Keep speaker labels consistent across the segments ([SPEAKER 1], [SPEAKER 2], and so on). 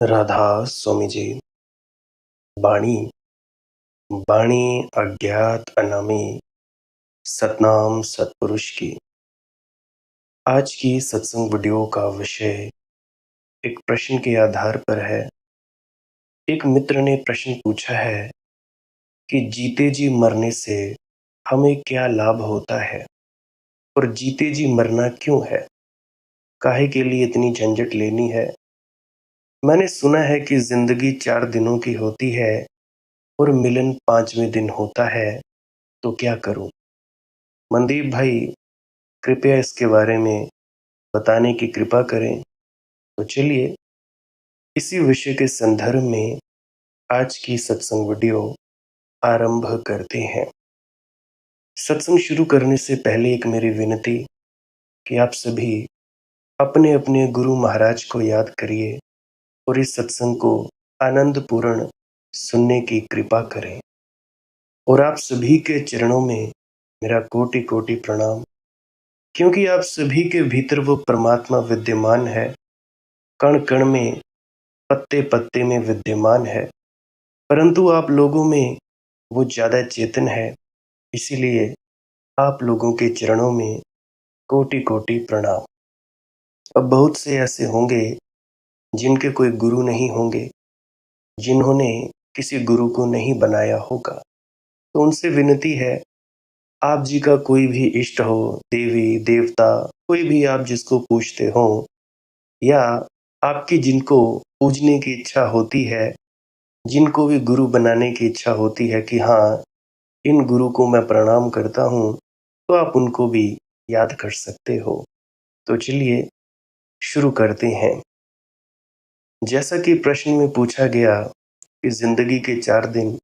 [SPEAKER 1] राधा स्वामी जी। बाणी बाणी अज्ञात अनामी सतनाम सत्पुरुष की। आज की सत्संग वीडियो का विषय एक प्रश्न के आधार पर है। एक मित्र ने प्रश्न पूछा है कि जीते जी मरने से हमें क्या लाभ होता है और जीते जी मरना क्यों है, काहे के लिए इतनी झंझट लेनी है। मैंने सुना है कि जिंदगी 4 दिनों की होती है और मिलन 5वें दिन होता है, तो क्या करूं। मनदीप भाई, कृपया इसके बारे में बताने की कृपा करें। तो चलिए इसी विषय के संदर्भ में आज की सत्संग वीडियो आरंभ करते हैं। सत्संग शुरू करने से पहले एक मेरी विनती कि आप सभी अपने अपने गुरु महाराज को याद करिए और इस सत्संग को आनंद पूर्ण सुनने की कृपा करें। और आप सभी के चरणों में मेरा कोटि कोटि प्रणाम, क्योंकि आप सभी के भीतर वो परमात्मा विद्यमान है, कण कण में, पत्ते पत्ते में विद्यमान है, परंतु आप लोगों में वो ज़्यादा चेतन है। इसीलिए आप लोगों के चरणों में कोटि कोटि प्रणाम। अब बहुत से ऐसे होंगे जिनके कोई गुरु नहीं होंगे, जिन्होंने किसी गुरु को नहीं बनाया होगा, तो उनसे विनती है, आप जी का कोई भी इष्ट हो, देवी देवता, कोई भी आप जिसको पूजते हो, या आपकी जिनको पूजने की इच्छा होती है, जिनको भी गुरु बनाने की इच्छा होती है कि हाँ, इन गुरु को मैं प्रणाम करता हूँ, तो आप उनको भी याद कर सकते हो। तो चलिए शुरू करते हैं। जैसा कि प्रश्न में पूछा गया कि जिंदगी के 4 दिन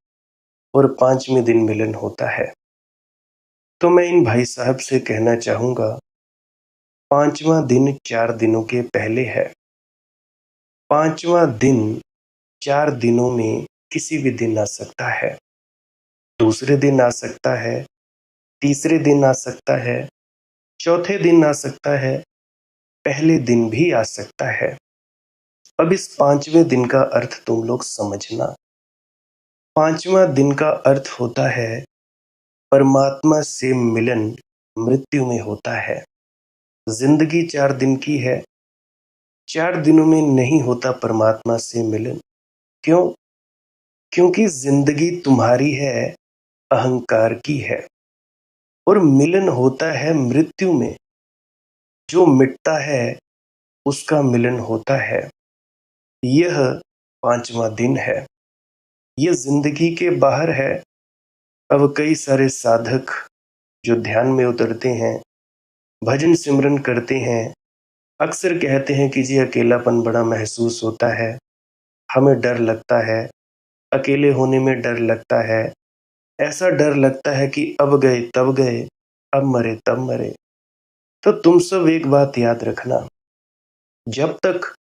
[SPEAKER 1] और 5वें दिन मिलन होता है, तो मैं इन भाई साहब से कहना चाहूँगा, 5वां दिन 4 दिनों के पहले है। 5वां दिन 4 दिनों में किसी भी दिन आ सकता है, दूसरे दिन आ सकता है, तीसरे दिन आ सकता है, चौथे दिन आ सकता है, पहले दिन भी आ सकता है। अब इस 5वें दिन का अर्थ तुम लोग समझना। 5वां दिन का अर्थ होता है परमात्मा से मिलन मृत्यु में होता है। जिंदगी 4 दिन की है, 4 दिनों में नहीं होता परमात्मा से मिलन। क्यों? क्योंकि जिंदगी तुम्हारी है, अहंकार की है, और मिलन होता है मृत्यु में। जो मिटता है उसका मिलन होता है। यह 5वां दिन है। यह जिंदगी के बाहर है। अब कई सारे साधक जो ध्यान में उतरते हैं, भजन सिमरन करते हैं, अक्सर कहते हैं कि जी अकेलापन बड़ा महसूस होता है, हमें डर लगता है, अकेले होने में डर लगता है, ऐसा डर लगता है कि अब गए तब गए, अब मरे तब मरे। तो तुम सब एक बात याद रखना, जब तक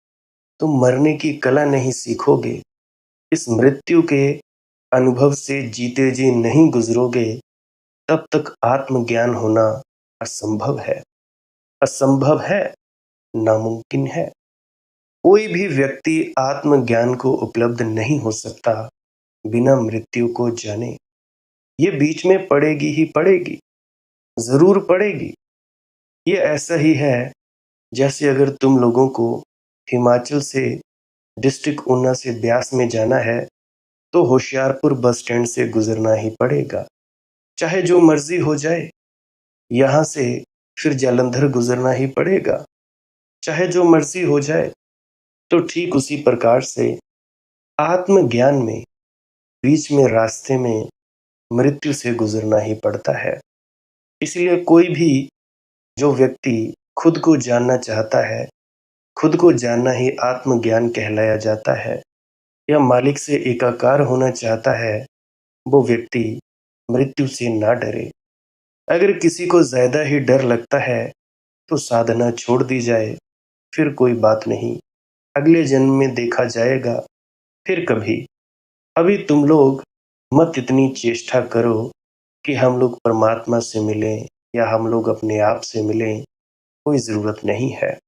[SPEAKER 1] तुम मरने की कला नहीं सीखोगे, इस मृत्यु के अनुभव से जीते जी नहीं गुजरोगे, तब तक आत्मज्ञान होना असंभव है। असंभव है, नामुमकिन है। कोई भी व्यक्ति आत्मज्ञान को उपलब्ध नहीं हो सकता बिना मृत्यु को जाने। ये बीच में पड़ेगी ही पड़ेगी, जरूर पड़ेगी। ये ऐसा ही है जैसे अगर तुम लोगों को हिमाचल से डिस्ट्रिक्ट ऊना से ब्यास में जाना है, तो होशियारपुर बस स्टैंड से गुजरना ही पड़ेगा, चाहे जो मर्जी हो जाए। यहाँ से फिर जालंधर गुजरना ही पड़ेगा, चाहे जो मर्जी हो जाए। तो ठीक उसी प्रकार से आत्मज्ञान में बीच में रास्ते में मृत्यु से गुजरना ही पड़ता है। इसलिए कोई भी जो व्यक्ति खुद को जानना चाहता है, खुद को जानना ही आत्मज्ञान कहलाया जाता है, या मालिक से एकाकार होना चाहता है, वो व्यक्ति मृत्यु से ना डरे। अगर किसी को ज्यादा ही डर लगता है तो साधना छोड़ दी जाए, फिर कोई बात नहीं, अगले जन्म में देखा जाएगा फिर कभी। अभी तुम लोग मत इतनी चेष्टा करो कि हम लोग परमात्मा से मिलें या हम लोग अपने आप से मिलें, कोई जरूरत नहीं है।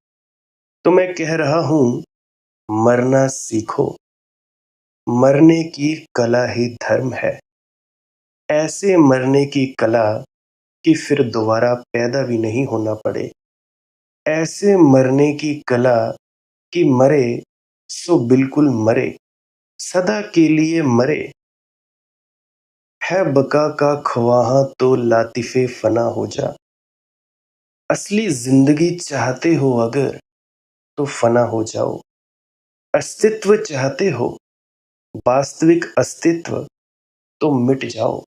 [SPEAKER 1] तो मैं कह रहा हूं मरना सीखो, मरने की कला ही धर्म है। ऐसे मरने की कला कि फिर दोबारा पैदा भी नहीं होना पड़े। ऐसे मरने की कला कि मरे सो बिल्कुल मरे, सदा के लिए मरे। है बका का ख्वाहां तो लातिफे फना हो जा। असली जिंदगी चाहते हो अगर तो फना हो जाओ। अस्तित्व चाहते हो, वास्तविक अस्तित्व, तो मिट जाओ।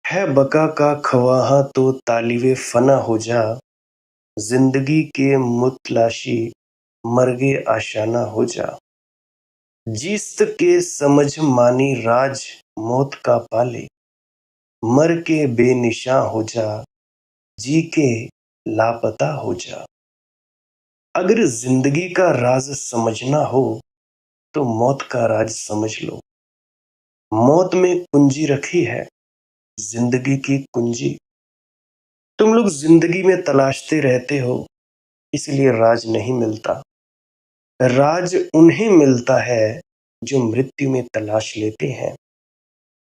[SPEAKER 1] है बका का ख्वाहा तो तालिबे फना हो जा। जिंदगी के मुतलाशी मर्गे आशाना हो जा। जिस्त के समझ मानी राज मौत का पाले। मर के बेनिशां हो जा, जी के लापता हो जा। अगर जिंदगी का राज समझना हो तो मौत का राज समझ लो। मौत में कुंजी रखी है, जिंदगी की कुंजी। तुम लोग जिंदगी में तलाशते रहते हो, इसलिए राज नहीं मिलता। राज उन्हें मिलता है जो मृत्यु में तलाश लेते हैं।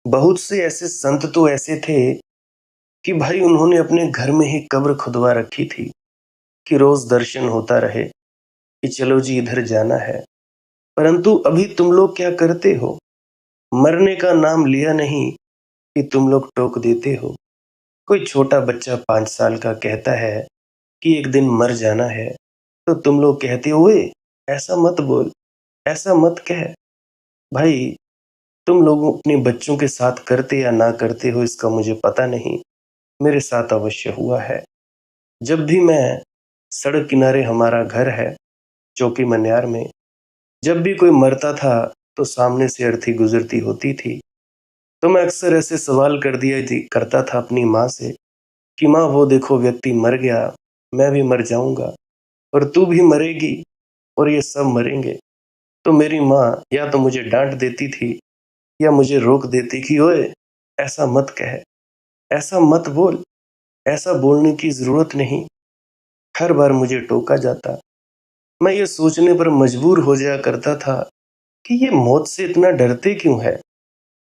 [SPEAKER 1] बहुत से ऐसे संत तो ऐसे थे कि भाई उन्होंने अपने घर में ही कब्र खुदवा रखी थी कि रोज दर्शन होता रहे कि चलो जी इधर जाना है। परंतु अभी तुम लोग क्या करते हो? मरने का नाम लिया नहीं कि तुम लोग टोक देते हो। कोई छोटा बच्चा 5 साल का कहता है कि एक दिन मर जाना है, तो तुम लोग कहते हो ओए ऐसा मत बोल, ऐसा मत कह। भाई तुम लोग अपने बच्चों के साथ करते या ना करते हो इसका मुझे पता नहीं, मेरे साथ अवश्य हुआ है। जब भी मैं सड़क किनारे हमारा घर है चौकी मन्यार में, जब भी कोई मरता था तो सामने से अर्थी गुजरती होती थी, तो मैं अक्सर ऐसे सवाल करता था अपनी माँ से कि माँ वो देखो व्यक्ति मर गया, मैं भी मर जाऊंगा और तू भी मरेगी और ये सब मरेंगे। तो मेरी माँ या तो मुझे डांट देती थी या मुझे रोक देती कि ओए ऐसा मत कह, ऐसा मत बोल, ऐसा बोलने की जरूरत नहीं। हर बार मुझे टोका जाता। मैं ये सोचने पर मजबूर हो जाया करता था कि ये मौत से इतना डरते क्यों है?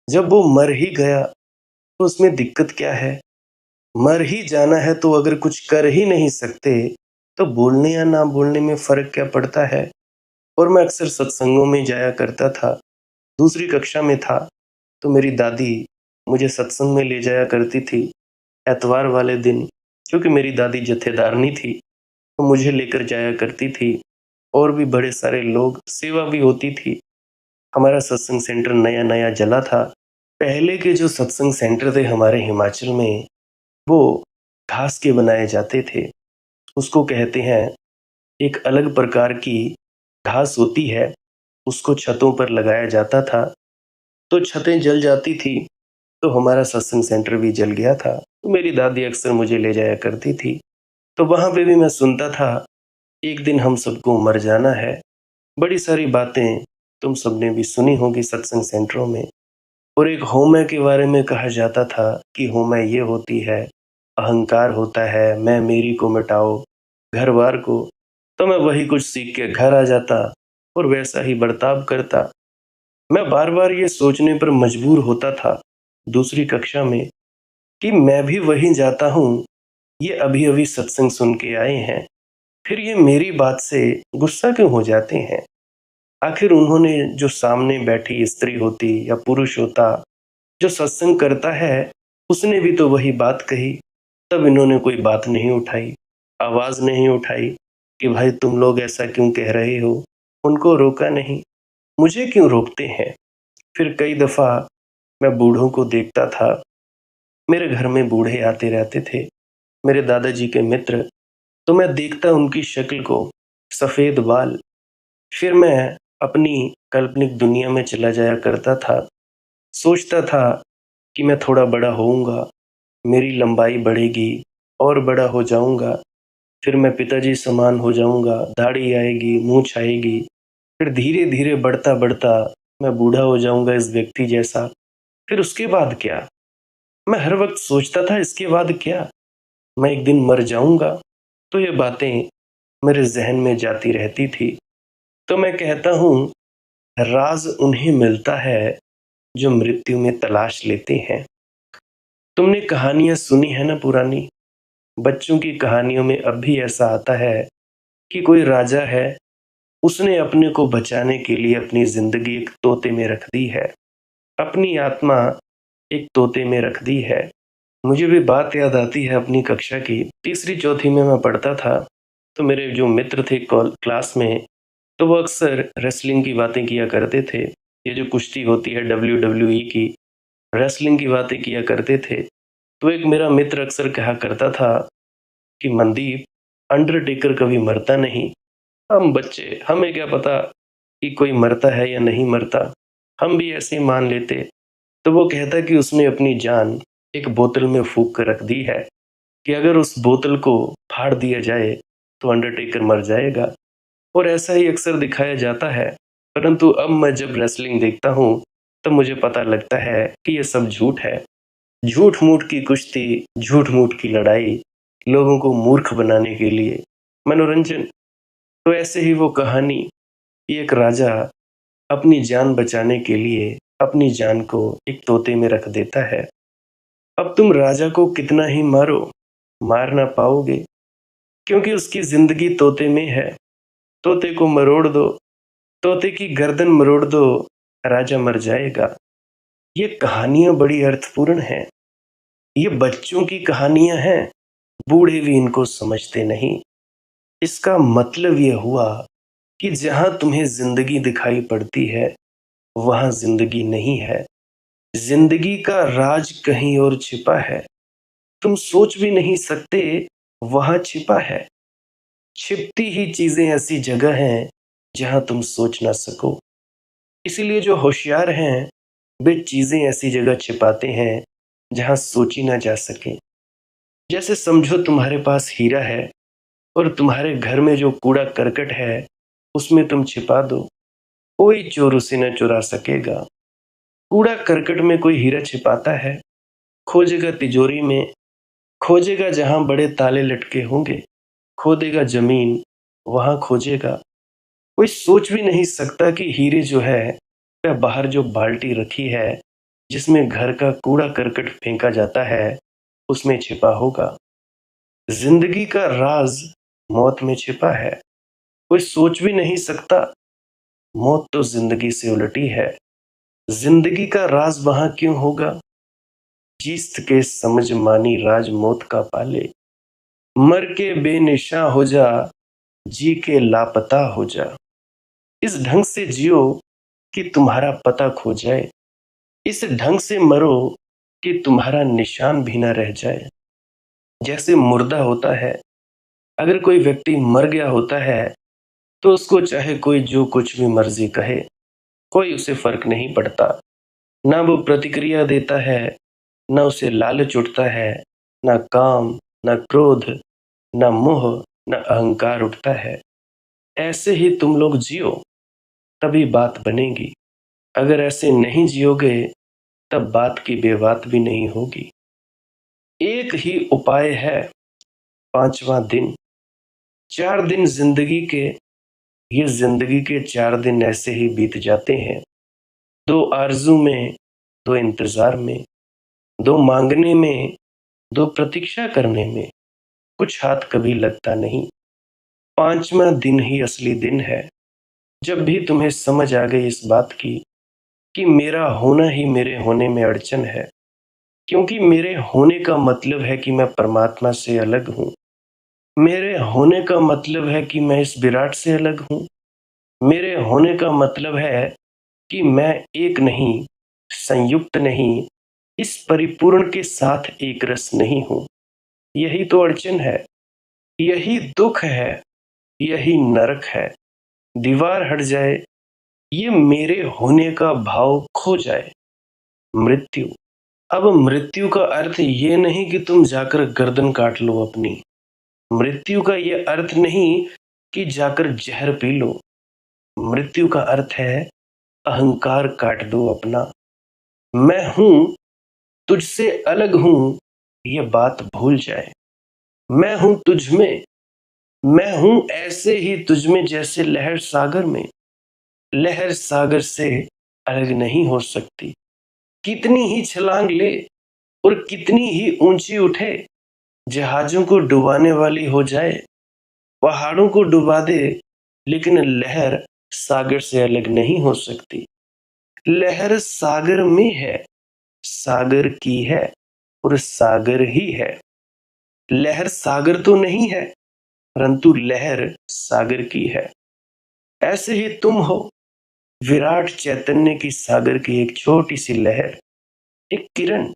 [SPEAKER 1] जब वो मर ही गया तो उसमें दिक्कत क्या है? मर ही जाना है तो अगर कुछ कर ही नहीं सकते तो बोलने या ना बोलने में फर्क क्या पड़ता है? और मैं अक्सर सत्संगों में जाया करता था। दूसरी कक्षा में था तो मेरी दादी मुझे सत्संग में ले जाया करती थी एतवार वाले दिन। क्योंकि मेरी दादी जत्थेदारनी थी तो मुझे लेकर जाया करती थी और भी बड़े सारे लोग, सेवा भी होती थी। हमारा सत्संग सेंटर नया नया जला था। पहले के जो सत्संग सेंटर थे हमारे हिमाचल में, वो घास के बनाए जाते थे। उसको कहते हैं, एक अलग प्रकार की घास होती है, उसको छतों पर लगाया जाता था। तो छतें जल जाती थी तो हमारा सत्संग सेंटर भी जल गया था। तो मेरी दादी अक्सर मुझे ले जाया करती थी। तो वहां पे भी मैं सुनता था एक दिन हम सबको मर जाना है। बड़ी सारी बातें तुम सबने भी सुनी होगी सत्संग सेंटरों में। और एक होमय के बारे में कहा जाता था कि होमय ये होती है, अहंकार होता है, मैं मेरी को मिटाओ, घर बार को। तो मैं वही कुछ सीख के घर आ जाता और वैसा ही बर्ताव करता। मैं बार बार ये सोचने पर मजबूर होता था दूसरी कक्षा में कि मैं भी वहीं जाता हूँ, ये अभी अभी सत्संग सुन के आए हैं, फिर ये मेरी बात से गुस्सा क्यों हो जाते हैं? आखिर उन्होंने जो सामने बैठी स्त्री होती या पुरुष होता जो सत्संग करता है, उसने भी तो वही बात कही। तब इन्होंने कोई बात नहीं उठाई, आवाज नहीं उठाई कि भाई तुम लोग ऐसा क्यों कह रहे हो। उनको रोका नहीं, मुझे क्यों रोकते हैं? फिर कई दफा मैं बूढ़ों को देखता था। मेरे घर में बूढ़े आते रहते थे, मेरे दादाजी के मित्र। तो मैं देखता उनकी शक्ल को, सफेद बाल। फिर मैं अपनी काल्पनिक दुनिया में चला जाया करता था। सोचता था कि मैं थोड़ा बड़ा होऊंगा, मेरी लंबाई बढ़ेगी और बड़ा हो जाऊंगा। फिर मैं पिताजी समान हो जाऊंगा, दाढ़ी आएगी, मूंछ आएगी। फिर धीरे धीरे बढ़ता बढ़ता मैं बूढ़ा हो जाऊंगा इस व्यक्ति जैसा। फिर उसके बाद क्या? मैं हर वक्त सोचता था इसके बाद क्या? मैं एक दिन मर जाऊंगा। तो ये बातें मेरे जहन में जाती रहती थी। तो मैं कहता हूँ, राज उन्हें मिलता है जो मृत्यु में तलाश लेते हैं। तुमने कहानियां सुनी है ना पुरानी? बच्चों की कहानियों में अब भी ऐसा आता है कि कोई राजा है, उसने अपने को बचाने के लिए अपनी जिंदगी एक तोते में रख दी है, अपनी आत्मा एक तोते में रख दी है। मुझे भी बात याद आती है अपनी कक्षा की, तीसरी चौथी में मैं पढ़ता था। तो मेरे जो मित्र थे क्लास में, तो वो अक्सर रेसलिंग की बातें किया करते थे। ये जो कुश्ती होती है WWE की, रेसलिंग की बातें किया करते थे। तो एक मेरा मित्र अक्सर कहा करता था कि मनदीप, अंडरटेकर कभी मरता नहीं। हम बच्चे, हमें क्या पता कि कोई मरता है या नहीं मरता, हम भी ऐसे ही मान लेते। तो वो कहता कि उसने अपनी जान एक बोतल में फूंक कर रख दी है कि अगर उस बोतल को फाड़ दिया जाए तो अंडरटेकर मर जाएगा। और ऐसा ही अक्सर दिखाया जाता है। परंतु अब मैं जब रेसलिंग देखता हूँ, तब मुझे पता लगता है कि ये सब झूठ है। झूठ मूठ की कुश्ती, झूठ मूठ की लड़ाई, लोगों को मूर्ख बनाने के लिए, मनोरंजन। तो ऐसे ही वो कहानी कि एक राजा अपनी जान बचाने के लिए अपनी जान को एक तोते में रख देता है। अब तुम राजा को कितना ही मारो, मार ना पाओगे, क्योंकि उसकी जिंदगी तोते में है। तोते को मरोड़ दो, तोते की गर्दन मरोड़ दो, राजा मर जाएगा। ये कहानियां बड़ी अर्थपूर्ण हैं। ये बच्चों की कहानियां हैं, बूढ़े भी इनको समझते नहीं। इसका मतलब ये हुआ कि जहां तुम्हें जिंदगी दिखाई पड़ती है, वहां जिंदगी नहीं है। जिंदगी का राज कहीं और छिपा है। तुम सोच भी नहीं सकते, वहां छिपा है। छिपती ही चीजें ऐसी जगह हैं जहां तुम सोच ना सको। इसीलिए जो होशियार हैं, वे चीजें ऐसी जगह छिपाते हैं जहां सोची ना जा सके। जैसे समझो तुम्हारे पास हीरा है और तुम्हारे घर में जो कूड़ा करकट है, उसमें तुम छिपा दो, कोई चोर उसे न चुरा सकेगा। कूड़ा करकट में कोई हीरा छिपाता है, खोजेगा तिजोरी में, खोजेगा जहां बड़े ताले लटके होंगे, खोदेगा जमीन, वहां खोजेगा। कोई सोच भी नहीं सकता कि हीरे जो है, वह बाहर जो बाल्टी रखी है, जिसमें घर का कूड़ा करकट फेंका जाता है, उसमें छिपा होगा। जिंदगी का राज मौत में छिपा है। कोई सोच भी नहीं सकता, मौत तो जिंदगी से उलटी है। जिंदगी का राज वहां क्यों होगा? जीस्त के समझ मानी राज मौत का पाले, मर के बेनिशा हो जा, जी के लापता हो जा। इस ढंग से जियो कि तुम्हारा पता खो जाए, इस ढंग से मरो कि तुम्हारा निशान भी ना रह जाए। जैसे मुर्दा होता है, अगर कोई व्यक्ति मर गया होता है, तो उसको चाहे कोई जो कुछ भी मर्जी कहे, कोई उसे फर्क नहीं पड़ता। ना वो प्रतिक्रिया देता है, ना उसे लालच उठता है, ना काम, ना क्रोध, ना मोह, ना अहंकार उठता है। ऐसे ही तुम लोग जियो, तभी बात बनेगी। अगर ऐसे नहीं जियोगे, तब बात की बेबात भी नहीं होगी। एक ही उपाय है, पांचवा दिन। 4 दिन जिंदगी के, ये जिंदगी के 4 दिन ऐसे ही बीत जाते हैं। दो आरजू में, दो इंतजार में, दो मांगने में, दो प्रतीक्षा करने में, कुछ हाथ कभी लगता नहीं। पांचवा दिन ही असली दिन है। जब भी तुम्हें समझ आ गई इस बात की कि मेरा होना ही मेरे होने में अड़चन है, क्योंकि मेरे होने का मतलब है कि मैं परमात्मा से अलग हूँ। मेरे होने का मतलब है कि मैं इस विराट से अलग हूँ। मेरे होने का मतलब है कि मैं एक नहीं, संयुक्त नहीं, इस परिपूर्ण के साथ एक रस नहीं हूँ। यही तो अड़चन है, यही दुख है, यही नरक है। दीवार हट जाए, ये मेरे होने का भाव खो जाए। मृत्यु। अब मृत्यु का अर्थ ये नहीं कि तुम जाकर गर्दन काट लो अपनी। मृत्यु का ये अर्थ नहीं कि जाकर जहर पी लो। मृत्यु का अर्थ है अहंकार काट दो अपना। मैं हूं, तुझसे अलग हूं, ये बात भूल जाए। मैं हूं तुझ में, मैं हूं ऐसे ही तुझमें जैसे लहर सागर में। लहर सागर से अलग नहीं हो सकती। कितनी ही छलांग ले और कितनी ही ऊंची उठे, जहाजों को डुबाने वाली हो जाए, पहाड़ों को डुबा दे, लेकिन लहर सागर से अलग नहीं हो सकती। लहर सागर में है, सागर की है और सागर ही है। लहर सागर तो नहीं है, परंतु लहर सागर की है। ऐसे ही तुम हो, विराट चैतन्य की सागर की एक छोटी सी लहर, एक किरण।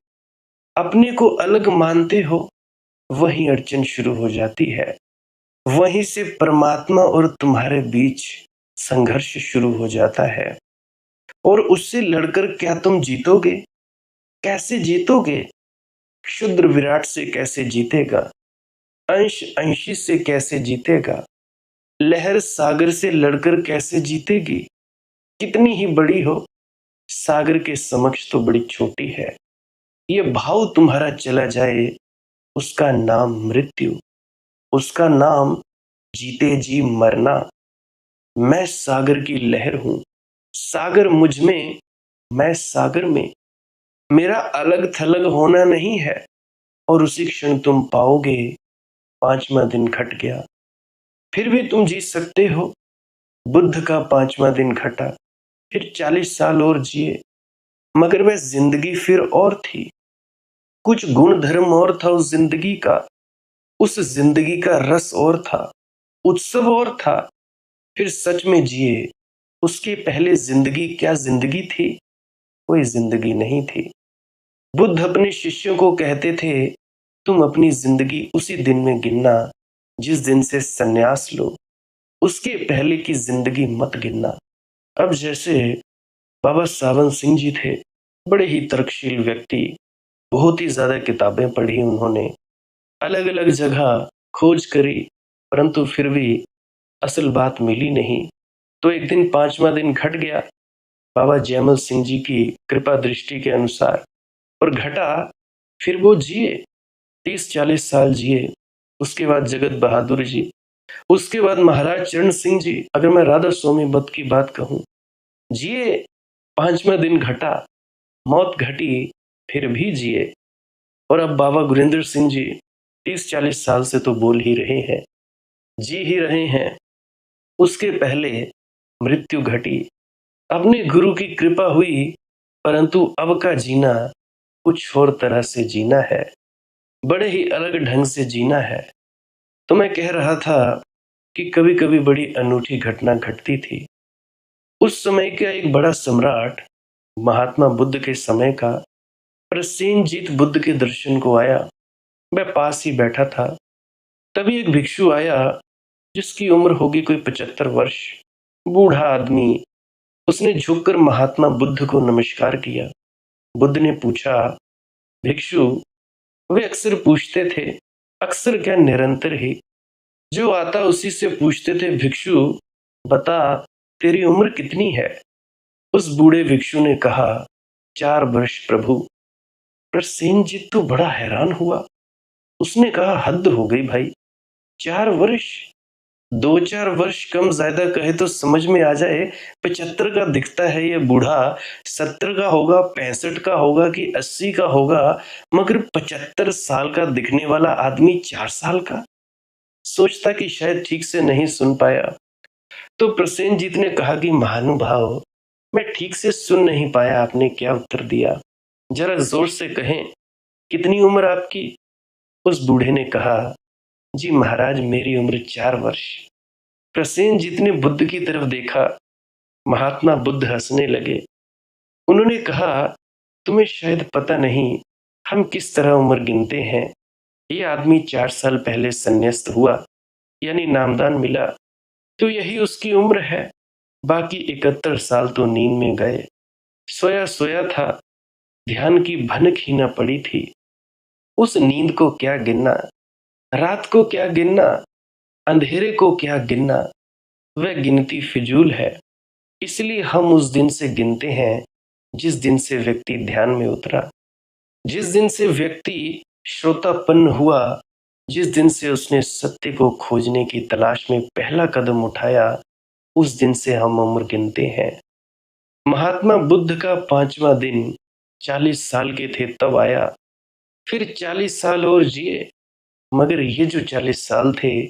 [SPEAKER 1] अपने को अलग मानते हो, वहीं अड़चन शुरू हो जाती है। वहीं से परमात्मा और तुम्हारे बीच संघर्ष शुरू हो जाता है। और उससे लड़कर क्या तुम जीतोगे? कैसे जीतोगे? क्षुद्र विराट से कैसे जीतेगा? अंश अंशी से कैसे जीतेगा? लहर सागर से लड़कर कैसे जीतेगी? कितनी ही बड़ी हो, सागर के समक्ष तो बड़ी छोटी है। ये भाव तुम्हारा चला जाए, उसका नाम मृत्यु, उसका नाम जीते जी मरना। मैं सागर की लहर हूं, सागर मुझ में, मैं सागर में। मेरा अलग थलग होना नहीं है। और उसी क्षण तुम पाओगे, 5वां दिन घट गया। फिर भी तुम जी सकते हो। बुद्ध का 5वां दिन घटा, फिर 40 साल और जिए, मगर वह जिंदगी फिर और थी। कुछ गुण धर्म और था उस जिंदगी का, उस जिंदगी का रस और था, उत्सव और था। फिर सच में जिए। उसके पहले जिंदगी क्या जिंदगी थी? कोई जिंदगी नहीं थी। बुद्ध अपने शिष्यों को कहते थे, तुम अपनी जिंदगी उसी दिन में गिनना जिस दिन से सन्यास लो, उसके पहले की जिंदगी मत गिनना। अब जैसे बाबा सावन सिंह जी थे, बड़े ही तर्कशील व्यक्ति, बहुत ही ज्यादा किताबें पढ़ी उन्होंने, अलग अलग जगह खोज करी, परंतु फिर भी असल बात मिली नहीं। तो एक दिन 5वां दिन घट गया, बाबा जयमल सिंह जी की कृपा दृष्टि के अनुसार, और घटा। फिर वो जिए, 30-40 साल जिए। उसके बाद जगत बहादुर जी, उसके बाद महाराज चरण सिंह जी, अगर मैं राधा स्वामी बत की बात कहूं, जिए। 5वां दिन घटा, मौत घटी, फिर भी जिए। और अब बाबा गुरिंदर सिंह जी 30-40 साल से तो बोल ही रहे हैं, जी ही रहे हैं। उसके पहले मृत्यु घटी। अपने गुरु की कृपा हुई, परंतु अब का जीना कुछ और तरह से जीना है, बड़े ही अलग ढंग से जीना है। तो मैं कह रहा था कि कभी कभी बड़ी अनूठी घटना घटती थी। उस समय का एक बड़ा सम्राट, महात्मा बुद्ध के समय का, प्रसेनजीत बुद्ध के दर्शन को आया। मैं पास ही बैठा था। तभी एक भिक्षु आया, जिसकी उम्र होगी कोई 75 वर्ष, बूढ़ा आदमी। उसने झुककर महात्मा बुद्ध को नमस्कार किया। बुद्ध ने पूछा, भिक्षु, वे अक्सर पूछते थे, अक्सर क्या निरंतर ही, जो आता उसी से पूछते थे, भिक्षु बता, तेरी उम्र कितनी है? उस बूढ़े भिक्षु ने कहा, 4 वर्ष प्रभु। प्रसेनजीत तो बड़ा हैरान हुआ। उसने कहा, हद हो गई भाई, 4 वर्ष? 2-4 वर्ष कम ज्यादा कहे तो समझ में आ जाए। 75 का दिखता है ये बूढ़ा, 70 का होगा, 65 का होगा कि 80 का होगा, मगर 75 साल का दिखने वाला आदमी 4 साल का। सोचता कि शायद ठीक से नहीं सुन पाया। तो प्रसेनजीत ने कहा कि महानुभाव, मैं ठीक से सुन नहीं पाया, आपने क्या उत्तर दिया, जरा जोर से कहें, कितनी उम्र आपकी? उस बूढ़े ने कहा, जी महाराज, मेरी उम्र 4 वर्ष। प्रसेनजीत ने बुद्ध की तरफ देखा। महात्मा बुद्ध हंसने लगे। उन्होंने कहा, तुम्हें शायद पता नहीं हम किस तरह उम्र गिनते हैं। ये आदमी 4 साल पहले संन्यास्त हुआ, यानी नामदान मिला, तो यही उसकी उम्र है। बाकी 71 साल तो नींद में गए, सोया सोया था, ध्यान की भनक ही न पड़ी थी। उस नींद को क्या गिनना, रात को क्या गिनना, अंधेरे को क्या गिनना, वह गिनती फिजूल है। इसलिए हम उस दिन से गिनते हैं जिस दिन से व्यक्ति ध्यान में उतरा, जिस दिन से व्यक्ति श्रोतापन्न हुआ, जिस दिन से उसने सत्य को खोजने की तलाश में पहला कदम उठाया, उस दिन से हम उम्र गिनते हैं। महात्मा बुद्ध का 5वां दिन 40 साल के थे तब आया, फिर 40 साल और जिए, मगर ये जो 40 साल थे,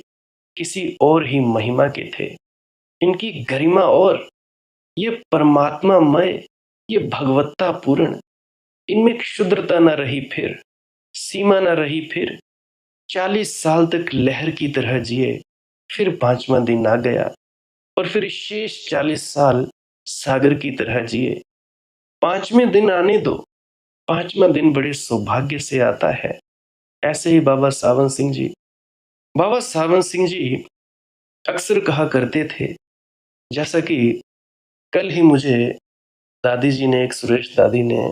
[SPEAKER 1] किसी और ही महिमा के थे। इनकी गरिमा और ये परमात्मामय, ये भगवत्ता पूर्ण, इनमें क्षुद्रता न रही, फिर सीमा न रही, फिर 40 साल तक लहर की तरह जिए, फिर 5वां दिन आ गया और फिर शेष 40 साल सागर की तरह जिए। 5वें दिन आने दो, 5वां दिन बड़े सौभाग्य से आता है। ऐसे ही बाबा सावन सिंह जी, बाबा सावन सिंह जी अक्सर कहा करते थे, जैसा कि कल ही मुझे दादी जी ने, एक सुरेश दादी ने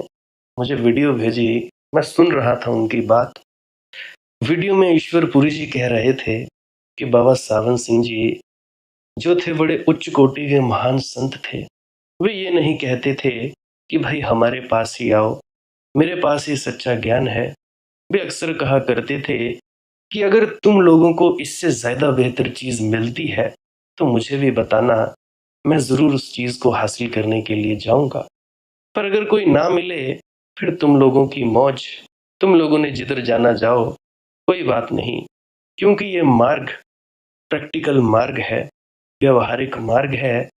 [SPEAKER 1] मुझे वीडियो भेजी, मैं सुन रहा था उनकी बात। वीडियो में ईश्वरपुरी जी कह रहे थे कि बाबा सावन सिंह जी जो थे बड़े उच्च कोटि के महान संत थे। वे ये नहीं कहते थे कि भाई हमारे पास ही आओ, मेरे पास ही सच्चा ज्ञान है। वे अक्सर कहा करते थे कि अगर तुम लोगों को इससे ज्यादा बेहतर चीज मिलती है तो मुझे भी बताना, मैं जरूर उस चीज को हासिल करने के लिए जाऊंगा। पर अगर कोई ना मिले, फिर तुम लोगों की मौज, तुम लोगों ने जिधर जाना जाओ, कोई बात नहीं, क्योंकि ये मार्ग प्रैक्टिकल मार्ग है, व्यवहारिक मार्ग है,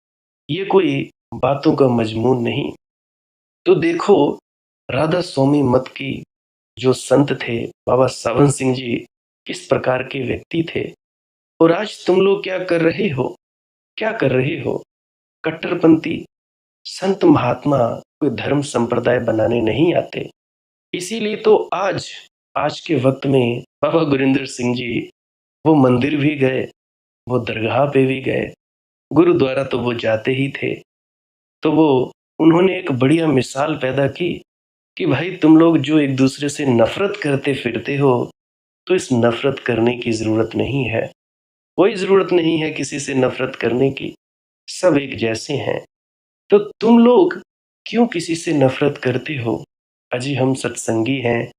[SPEAKER 1] ये कोई बातों का मजमून नहीं। तो देखो, राधा स्वामी मत की जो संत थे बाबा सावन सिंह जी, किस प्रकार के व्यक्ति थे। और आज तुम लोग क्या कर रहे हो, क्या कर रहे हो? कट्टरपंथी संत महात्मा कोई धर्म संप्रदाय बनाने नहीं आते। इसीलिए तो आज आज के वक्त में बाबा गुरिंदर सिंह जी वो मंदिर भी गए, वो दरगाह पे भी गए, गुरुद्वारा तो वो जाते ही थे। तो वो उन्होंने एक बढ़िया मिसाल पैदा की कि भाई तुम लोग जो एक दूसरे से नफरत करते फिरते हो, तो इस नफरत करने की जरूरत नहीं है। कोई जरूरत नहीं है किसी से नफरत करने की, सब एक जैसे हैं। तो तुम लोग क्यों किसी से नफरत करते हो? अजी हम सत्संगी हैं,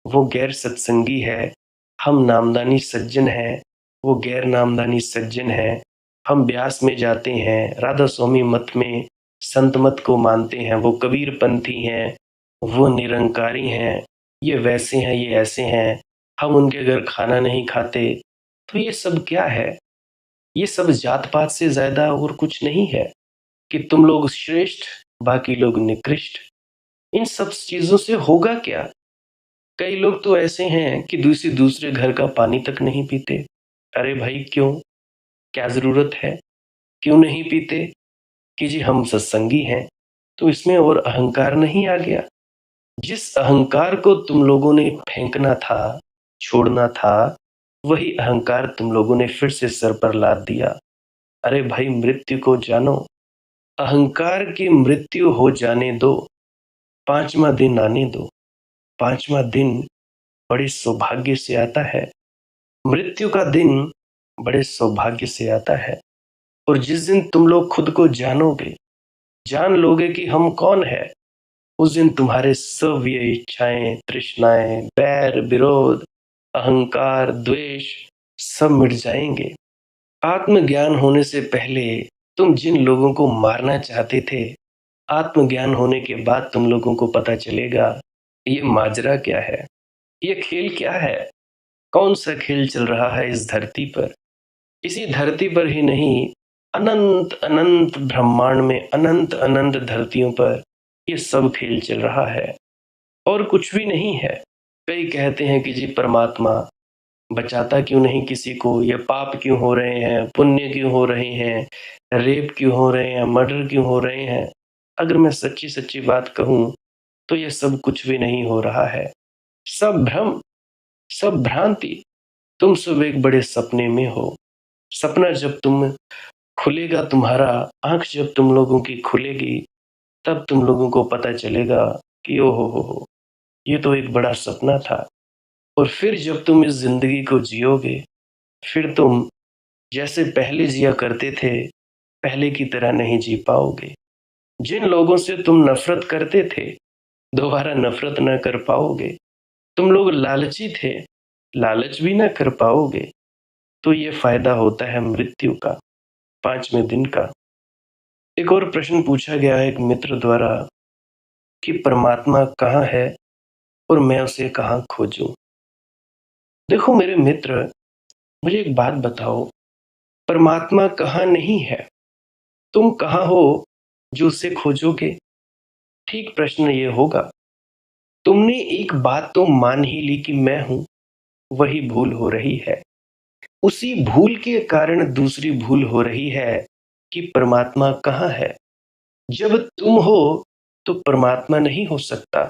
[SPEAKER 1] वो गैर सत्संगी है। हम नामदानी सज्जन हैं, वो गैर नामदानी सज्जन है। हम ब्यास में जाते हैं, राधा स्वामी मत में संत मत को मानते हैं, वो कबीर पंथी हैं, वो निरंकारी हैं, ये वैसे हैं, ये ऐसे हैं। हम उनके घर खाना नहीं खाते। तो ये सब क्या है? ये सब जात पात से ज्यादा और कुछ नहीं है कि तुम लोग श्रेष्ठ, बाकी लोग निकृष्ट। इन सब चीजों से होगा क्या? कई लोग तो ऐसे हैं कि दूसरे दूसरे घर का पानी तक नहीं पीते। अरे भाई क्यों? क्या जरूरत है? क्यों नहीं पीते? कि जी हम सत्संगी हैं। तो इसमें और अहंकार नहीं आ गया? जिस अहंकार को तुम लोगों ने फेंकना था, छोड़ना था, वही अहंकार तुम लोगों ने फिर से सर पर लाद दिया। अरे भाई मृत्यु को जानो, अहंकार की मृत्यु हो जाने दो, 5वां दिन आने दो। 5वां दिन बड़े सौभाग्य से आता है। मृत्यु का दिन बड़े सौभाग्य से आता है। और जिस दिन तुम लोग खुद को जानोगे, जान लोगे कि हम कौन है, उस दिन तुम्हारे सब ये इच्छाएं, तृष्णाएं, बैर, विरोध, अहंकार, द्वेष सब मिट जाएंगे। आत्मज्ञान होने से पहले तुम जिन लोगों को मारना चाहते थे, आत्मज्ञान होने के बाद तुम लोगों को पता चलेगा ये माजरा क्या है, ये खेल क्या है, कौन सा खेल चल रहा है इस धरती पर। इसी धरती पर ही नहीं, अनंत अनंत ब्रह्मांड में, अनंत अनंत धरतियों पर ये सब खेल चल रहा है और कुछ भी नहीं है। कई कहते हैं कि जी परमात्मा बचाता क्यों नहीं किसी को, ये पाप क्यों हो रहे हैं, पुण्य क्यों हो रहे हैं, रेप क्यों हो रहे हैं, मर्डर क्यों हो रहे हैं। अगर मैं सच्ची सच्ची बात कहूं तो ये सब कुछ भी नहीं हो रहा है। सब भ्रम, सब भ्रांति। तुम सब एक बड़े सपने में हो। सपना जब तुम खुलेगा, तुम्हारा आंख जब तुम लोगों की खुलेगी, तब तुम लोगों को पता चलेगा कि ओ हो, ये तो एक बड़ा सपना था। और फिर जब तुम इस जिंदगी को जियोगे, फिर तुम जैसे पहले जिया करते थे, पहले की तरह नहीं जी पाओगे। जिन लोगों से तुम नफरत करते थे, दोबारा नफरत न कर पाओगे। तुम लोग लालची थे, लालच भी ना कर पाओगे तो ये फायदा होता है मृत्यु का, 5वें दिन का। एक और प्रश्न पूछा गया है एक मित्र द्वारा कि परमात्मा कहाँ है और मैं उसे कहाँ खोजूं? देखो मेरे मित्र, मुझे एक बात बताओ, परमात्मा कहाँ नहीं है? तुम कहाँ हो जो उसे खोजोगे? ठीक प्रश्न ये होगा। तुमने एक बात तो मान ही ली कि मैं हूं, वही भूल हो रही है। उसी भूल के कारण दूसरी भूल हो रही है कि परमात्मा कहाँ है। जब तुम हो तो परमात्मा नहीं हो सकता।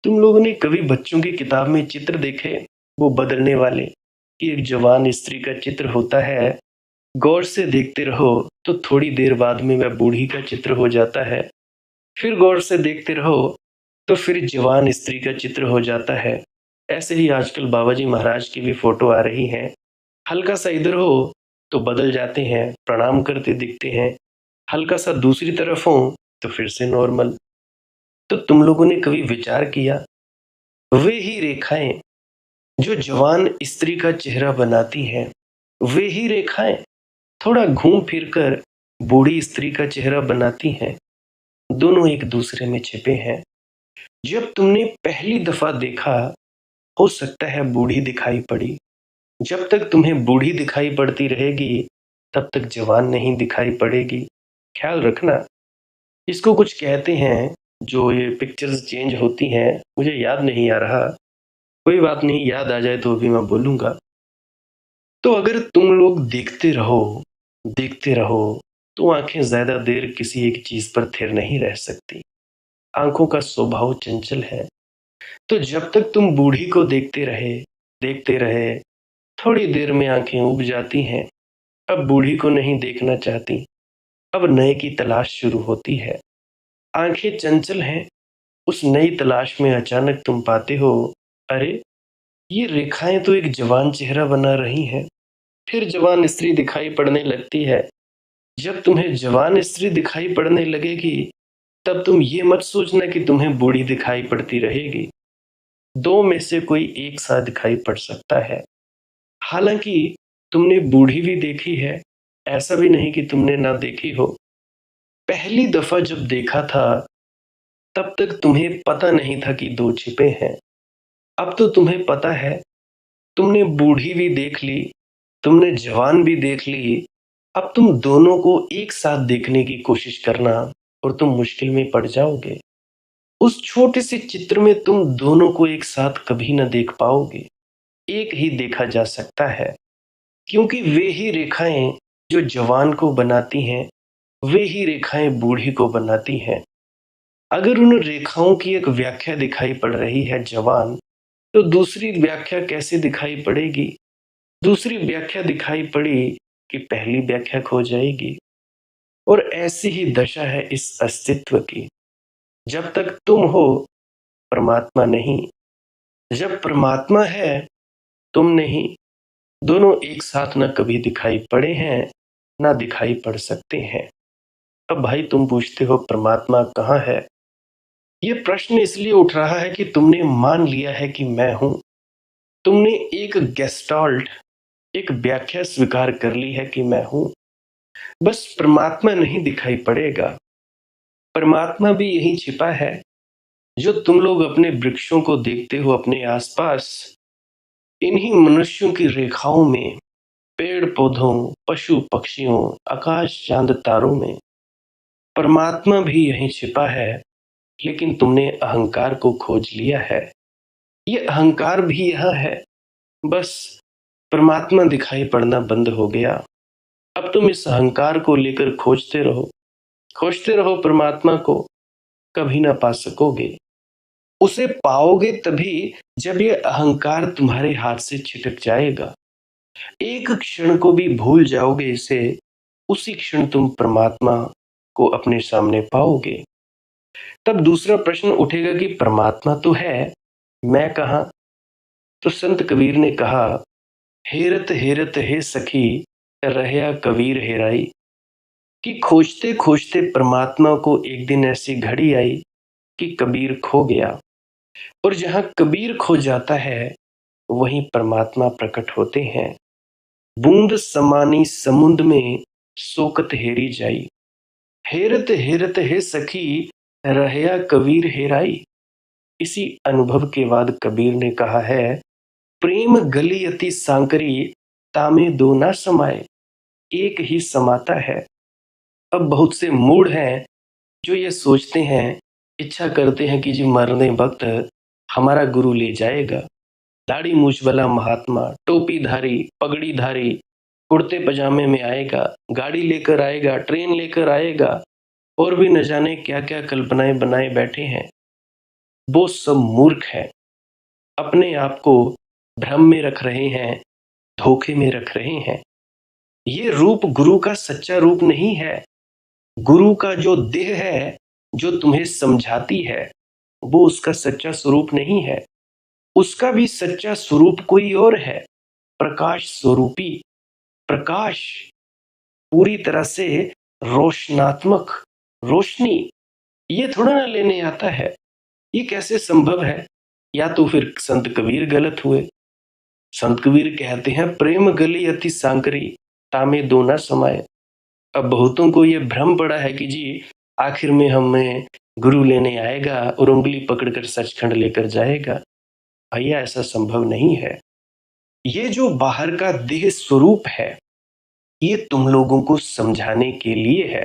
[SPEAKER 1] तुम लोगों ने कभी बच्चों की किताब में चित्र देखे, वो बदलने वाले, कि एक जवान स्त्री का चित्र होता है, गौर से देखते रहो तो थोड़ी देर बाद में वह बूढ़ी का चित्र हो जाता है, फिर गौर से देखते रहो तो फिर जवान स्त्री का चित्र हो जाता है। ऐसे ही आजकल बाबा जी महाराज की भी फोटो आ रही हैं, हल्का सा इधर हो तो बदल जाते हैं, प्रणाम करते दिखते हैं, हल्का सा दूसरी तरफ हो तो फिर से नॉर्मल। तो तुम लोगों ने कभी विचार किया, वे ही रेखाएं जो जवान स्त्री का चेहरा बनाती हैं, वे ही रेखाएं थोड़ा घूम फिर कर बूढ़ी स्त्री का चेहरा बनाती हैं। दोनों एक दूसरे में छिपे हैं। जब तुमने पहली दफा देखा, हो सकता है बूढ़ी दिखाई पड़ी। जब तक तुम्हें बूढ़ी दिखाई पड़ती रहेगी तब तक जवान नहीं दिखाई पड़ेगी। ख्याल रखना। इसको कुछ कहते हैं, जो ये पिक्चर्स चेंज होती हैं, मुझे याद नहीं आ रहा। कोई बात नहीं, याद आ जाए तो भी मैं बोलूंगा। तो अगर तुम लोग देखते रहो तो आंखें ज्यादा देर किसी एक चीज पर थिर नहीं रह सकती। आंखों का स्वभाव चंचल है। तो जब तक तुम बूढ़ी को देखते रहे, थोड़ी देर में आंखें उब जाती हैं। अब बूढ़ी को नहीं देखना चाहती, अब नए की तलाश शुरू होती है। आंखें चंचल हैं। उस नई तलाश में अचानक तुम पाते हो, अरे ये रेखाएं तो एक जवान चेहरा बना रही हैं। फिर जवान स्त्री दिखाई पड़ने लगती है। जब तुम्हें जवान स्त्री दिखाई पड़ने लगेगी तब तुम ये मत सोचना कि तुम्हें बूढ़ी दिखाई पड़ती रहेगी। दो में से कोई एक सा दिखाई पड़ सकता है। हालांकि तुमने बूढ़ी भी देखी है, ऐसा भी नहीं कि तुमने ना देखी हो। पहली दफा जब देखा था तब तक तुम्हें पता नहीं था कि दो छिपे हैं। अब तो तुम्हें पता है। तुमने बूढ़ी भी देख ली, तुमने जवान भी देख ली। अब तुम दोनों को एक साथ देखने की कोशिश करना और तुम मुश्किल में पड़ जाओगे। उस छोटे से चित्र में तुम दोनों को एक साथ कभी न देख पाओगे। एक ही देखा जा सकता है, क्योंकि वे ही रेखाएं जो जवान को बनाती हैं, वे ही रेखाएं बूढ़ी को बनाती हैं। अगर उन रेखाओं की एक व्याख्या दिखाई पड़ रही है जवान, तो दूसरी व्याख्या कैसे दिखाई पड़ेगी? दूसरी व्याख्या दिखाई पड़ी कि पहली व्याख्या खो जाएगी। और ऐसी ही दशा है इस अस्तित्व की। जब तक तुम हो, परमात्मा नहीं। जब परमात्मा है, तुम नहीं। दोनों एक साथ न कभी दिखाई पड़े हैं, ना दिखाई पड़ सकते हैं। अब भाई तुम पूछते हो परमात्मा कहाँ है? ये प्रश्न इसलिए उठ रहा है कि तुमने मान लिया है कि मैं हूं। तुमने एक गेस्टाल्ट, एक व्याख्या स्वीकार कर ली है कि मैं हूं। बस परमात्मा नहीं दिखाई पड़ेगा। परमात्मा भी यहीं छिपा है। जो तुम लोग अपने वृक्षों को देखते हो अपने आसपास, इन्हीं मनुष्यों की रेखाओं में, पेड़ पौधों, पशु पक्षियों, आकाश चांद तारों में परमात्मा भी यहीं छिपा है। लेकिन तुमने अहंकार को खोज लिया है। ये अहंकार भी यहाँ है। बस परमात्मा दिखाई पड़ना बंद हो गया। अब तुम इस अहंकार को लेकर खोजते रहो परमात्मा को, कभी ना पा सकोगे। उसे पाओगे तभी जब ये अहंकार तुम्हारे हाथ से छिटक जाएगा। एक क्षण को भी भूल जाओगे इसे, उसी क्षण तुम परमात्मा को अपने सामने पाओगे। तब दूसरा प्रश्न उठेगा कि परमात्मा तो है, मैं कहाँ? तो संत कबीर ने कहा, हेरत हेरत हे सखी, रहया कबीर हेराई। कि खोजते खोजते परमात्मा को एक दिन ऐसी घड़ी आई कि कबीर खो गया। और जहां कबीर खो जाता है, वहीं परमात्मा प्रकट होते हैं। बूंद समानी समुंद में सोकत हेरी जाई, हेरत हेरत हे सखी रहया कबीर हेराई। इसी अनुभव के बाद कबीर ने कहा है, प्रेम गली अति सांकरी, तामे दो ना समाये, एक ही समाता है। अब बहुत से मूढ़ हैं जो ये सोचते हैं, इच्छा करते हैं कि जी मरने वक्त हमारा गुरु ले जाएगा, दाढ़ी मूछ वाला महात्मा, टोपीधारी, पगड़ीधारी, कुर्ते पजामे में आएगा, गाड़ी लेकर आएगा, ट्रेन लेकर आएगा, और भी न जाने क्या क्या कल्पनाएं बनाए बैठे हैं। वो सब मूर्ख हैं, अपने आप को भ्रम में रख रहे हैं, धोखे में रख रहे हैं। ये रूप गुरु का सच्चा रूप नहीं है। गुरु का जो देह है, जो तुम्हें समझाती है, वो उसका सच्चा स्वरूप नहीं है। उसका भी सच्चा स्वरूप कोई और है, प्रकाश स्वरूपी। प्रकाश पूरी तरह से रोशनात्मक, रोशनी, ये थोड़ा ना लेने आता है। ये कैसे संभव है? या तो फिर संत कबीर गलत हुए। संत कबीर कहते हैं, प्रेम गली अति सांकरी, तामे दो न समाये। अब बहुतों को ये भ्रम पड़ा है कि जी आखिर में हमें गुरु लेने आएगा और उंगली पकड़कर सचखंड लेकर जाएगा। भैया ऐसा संभव नहीं है। ये जो बाहर का देह स्वरूप है, ये तुम लोगों को समझाने के लिए है।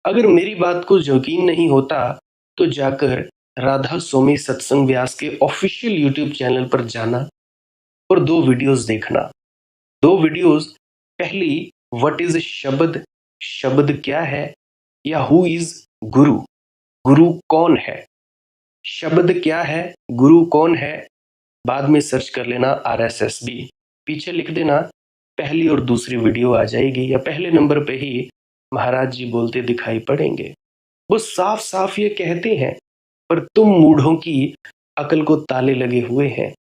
[SPEAKER 1] अगर मेरी बात को यकीन नहीं होता तो जाकर राधा स्वामी सत्संग व्यास के ऑफिशियल यूट्यूब चैनल पर जाना और दो वीडियोस देखना। दो वीडियोस, पहली व्हाट इज शब्द, शब्द क्या है, या हु इज गुरु, गुरु कौन है। शब्द क्या है, गुरु कौन है, बाद में सर्च कर लेना RSSB, पीछे लिख देना, पहली और दूसरी वीडियो आ जाएगी, या पहले नंबर पे ही महाराज जी बोलते दिखाई पड़ेंगे। वो साफ साफ ये कहते हैं, पर तुम मूढ़ों की अकल को ताले लगे हुए हैं।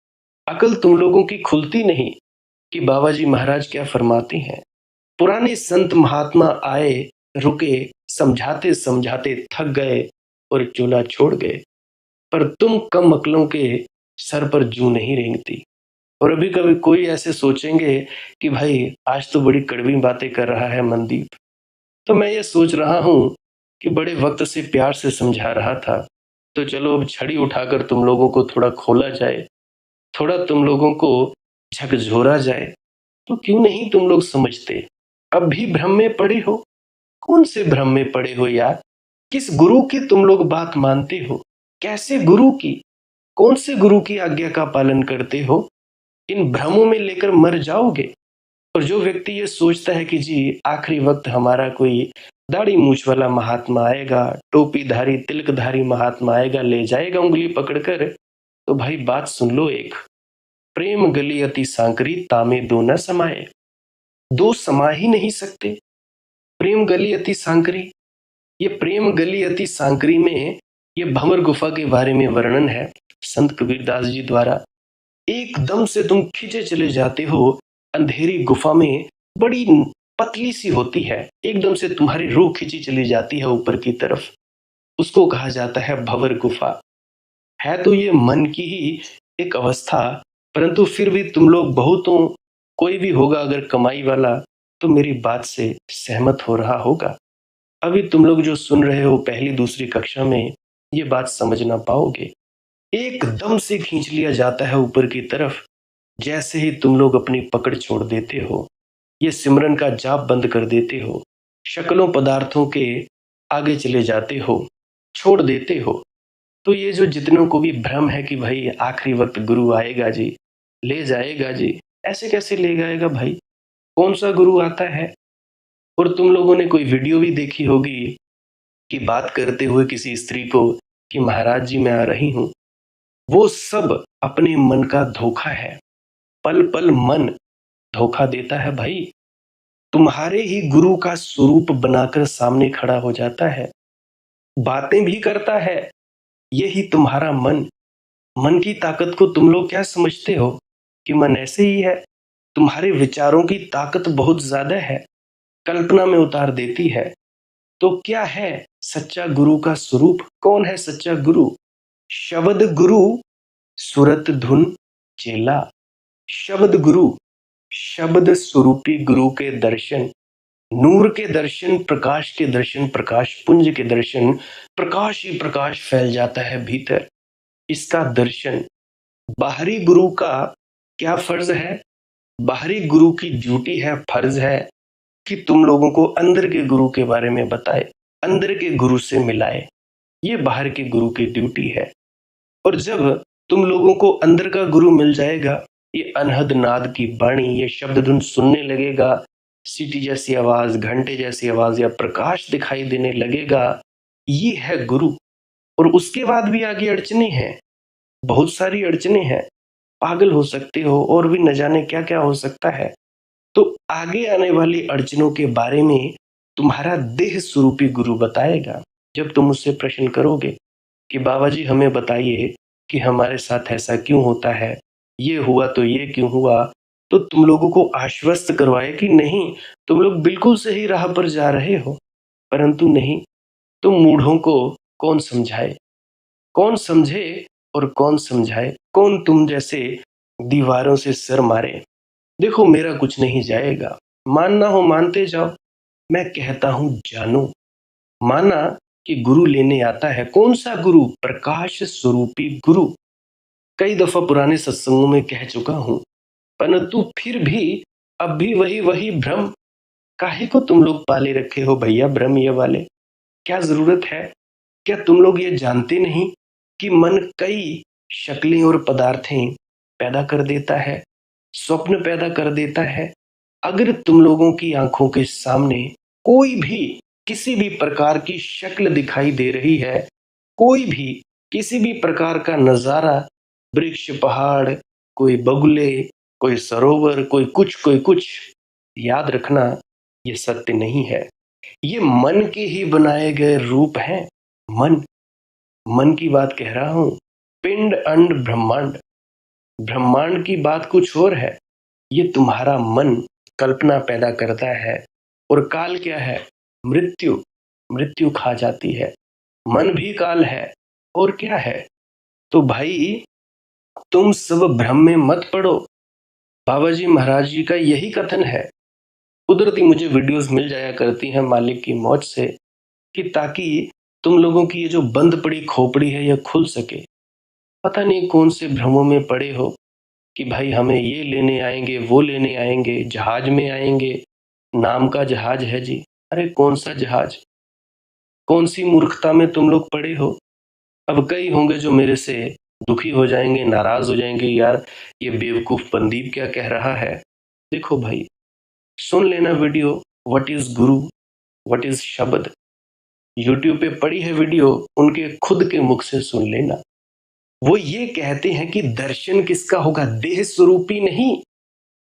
[SPEAKER 1] अकल तुम लोगों की खुलती नहीं कि बाबा जी महाराज क्या फरमाते हैं। पुराने संत महात्मा आए, रुके, समझाते समझाते थक गए और चूल्हा छोड़ गए, पर तुम कम अकलों के सर पर जूं नहीं रेंगती। और अभी कभी कोई ऐसे सोचेंगे कि भाई आज तो बड़ी कड़वी बातें कर रहा है मनदीप, तो मैं ये सोच रहा हूँ कि बड़े वक्त से प्यार से समझा रहा था, तो चलो अब छड़ी उठाकर तुम लोगों को थोड़ा खोला जाए, थोड़ा तुम लोगों को झकझोरा जाए। तो क्यों नहीं तुम लोग समझते? अब भी भ्रम में पड़े हो। कौन से भ्रम में पड़े हो यार? किस गुरु की तुम लोग बात मानते हो? कैसे गुरु की? कौन से गुरु की आज्ञा का पालन करते हो? इन भ्रमों में लेकर मर जाओगे। और जो व्यक्ति ये सोचता है कि जी आखिरी वक्त हमारा कोई दाढ़ी मूछ वाला महात्मा आएगा, टोपीधारी तिलकधारी महात्मा आएगा, ले जाएगा उंगली पकड़कर, तो भाई बात सुन लो एक, प्रेम गली अति सांकरी, तामे दो न समाये। दो समा ही नहीं सकते। प्रेम गली अति सांकरी, ये प्रेम गली अति सांकरी में ये भंवर गुफा के बारे में वर्णन है संत कबीरदास जी द्वारा। एकदम से तुम खींचे चले जाते हो अंधेरी गुफा में, बड़ी पतली सी होती है, एकदम से तुम्हारी रूह खींची चली जाती है ऊपर की तरफ। उसको कहा जाता है भंवर गुफा। है तो ये मन की ही एक अवस्था, परंतु फिर भी तुम लोग बहुतों, कोई भी होगा अगर कमाई वाला, तो मेरी बात से सहमत हो रहा होगा। अभी तुम लोग जो सुन रहे हो पहली दूसरी कक्षा में, ये बात समझ ना पाओगे। एकदम से खींच लिया जाता है ऊपर की तरफ, जैसे ही तुम लोग अपनी पकड़ छोड़ देते हो, ये सिमरन का जाप बंद कर देते हो, शक्लों पदार्थों के आगे चले जाते हो, छोड़ देते हो, तो ये जो जितनों को भी भ्रम है कि भाई आखिरी वक्त गुरु आएगा जी, ले जाएगा जी, ऐसे कैसे ले जाएगा भाई? कौन सा गुरु आता है? और तुम लोगों ने कोई वीडियो भी देखी होगी कि बात करते हुए किसी स्त्री को कि महाराज जी मैं आ रही हूं। वो सब अपने मन का धोखा है। पल पल मन धोखा देता है भाई। तुम्हारे ही गुरु का स्वरूप बनाकर सामने खड़ा हो जाता है, बातें भी करता है। यही तुम्हारा मन, मन की ताकत को तुम लोग क्या समझते हो कि मन ऐसे ही है? तुम्हारे विचारों की ताकत बहुत ज्यादा है, कल्पना में उतार देती है। तो क्या है सच्चा गुरु का स्वरूप? कौन है सच्चा गुरु? शब्द गुरु, सुरत धुन चेला। शब्द गुरु, शब्द स्वरूपी गुरु के दर्शन, नूर के दर्शन, प्रकाश के दर्शन, प्रकाश पुंज के दर्शन, प्रकाश ही प्रकाश फैल जाता है भीतर। इसका दर्शन बाहरी गुरु का क्या फर्ज है? बाहरी गुरु की ड्यूटी है, फर्ज है कि तुम लोगों को अंदर के गुरु के बारे में बताए, अंदर के गुरु से मिलाए। ये बाहर के गुरु की ड्यूटी है। और जब तुम लोगों को अंदर का गुरु मिल जाएगा, ये अनहद नाद की वाणी, ये शब्द धुन सुनने लगेगा, सीटी जैसी आवाज, घंटे जैसी आवाज या प्रकाश दिखाई देने लगेगा, ये है गुरु। और उसके बाद भी आगे अड़चने हैं, बहुत सारी अड़चने हैं, पागल हो सकते हो और भी न जाने क्या क्या हो सकता है। तो आगे आने वाली अड़चनों के बारे में तुम्हारा देह स्वरूपी गुरु बताएगा। जब तुम उससे प्रश्न करोगे कि बाबा जी हमें बताइए कि हमारे साथ ऐसा क्यों होता है, ये हुआ तो ये क्यों हुआ, तो तुम लोगों को आश्वस्त करवाए कि नहीं, तुम लोग बिल्कुल सही राह पर जा रहे हो। परंतु नहीं, तुम मूढ़ों को कौन समझाए, कौन समझे और कौन समझाए, कौन तुम जैसे दीवारों से सर मारे। देखो मेरा कुछ नहीं जाएगा, मानना हो मानते जाओ, मैं कहता हूं जानो। माना कि गुरु लेने आता है, कौन सा गुरु? प्रकाश स्वरूपी गुरु। कई दफा पुराने सत्संगों में कह चुका हूं, परंतु फिर भी अब भी वही वही भ्रम। काहे को तुम लोग पाले रखे हो भैया भ्रम ये वाले? क्या जरूरत है? क्या तुम लोग ये जानते नहीं कि मन कई शक्लें और पदार्थें पैदा कर देता है, स्वप्न पैदा कर देता है? अगर तुम लोगों की आंखों के सामने कोई भी किसी भी प्रकार की शक्ल दिखाई दे रही है, कोई भी किसी भी प्रकार का नजारा, वृक्ष, पहाड़, कोई बगुले, कोई सरोवर, कोई कुछ, याद रखना ये सत्य नहीं है। ये मन के ही बनाए गए रूप हैं। मन, मन की बात कह रहा हूं। पिंड अंड ब्रह्मांड, ब्रह्मांड की बात कुछ और है। ये तुम्हारा मन कल्पना पैदा करता है। और काल क्या है? मृत्यु, मृत्यु खा जाती है। मन भी काल है। और क्या है? तो भाई तुम सब भ्रम में मत पड़ो। बाबा जी महाराज जी का यही कथन है। कुदरती मुझे वीडियोस मिल जाया करती हैं मालिक की मौज से, कि ताकि तुम लोगों की ये जो बंद पड़ी खोपड़ी है यह खुल सके। पता नहीं कौन से भ्रमों में पड़े हो कि भाई हमें ये लेने आएंगे, वो लेने आएंगे, जहाज में आएंगे, नाम का जहाज है जी। अरे कौन सा जहाज? कौन सी मूर्खता में तुम लोग पड़े हो? अब कई होंगे जो मेरे से दुखी हो जाएंगे, नाराज हो जाएंगे, यार ये बेवकूफ पंदीप क्या कह रहा है। देखो भाई, सुन लेना video, what is Guru, what is शब्द। यूट्यूब पे पड़ी है वीडियो, उनके खुद के मुख से सुन लेना। वो ये कहते हैं कि दर्शन किसका होगा? देह स्वरूपी नहीं,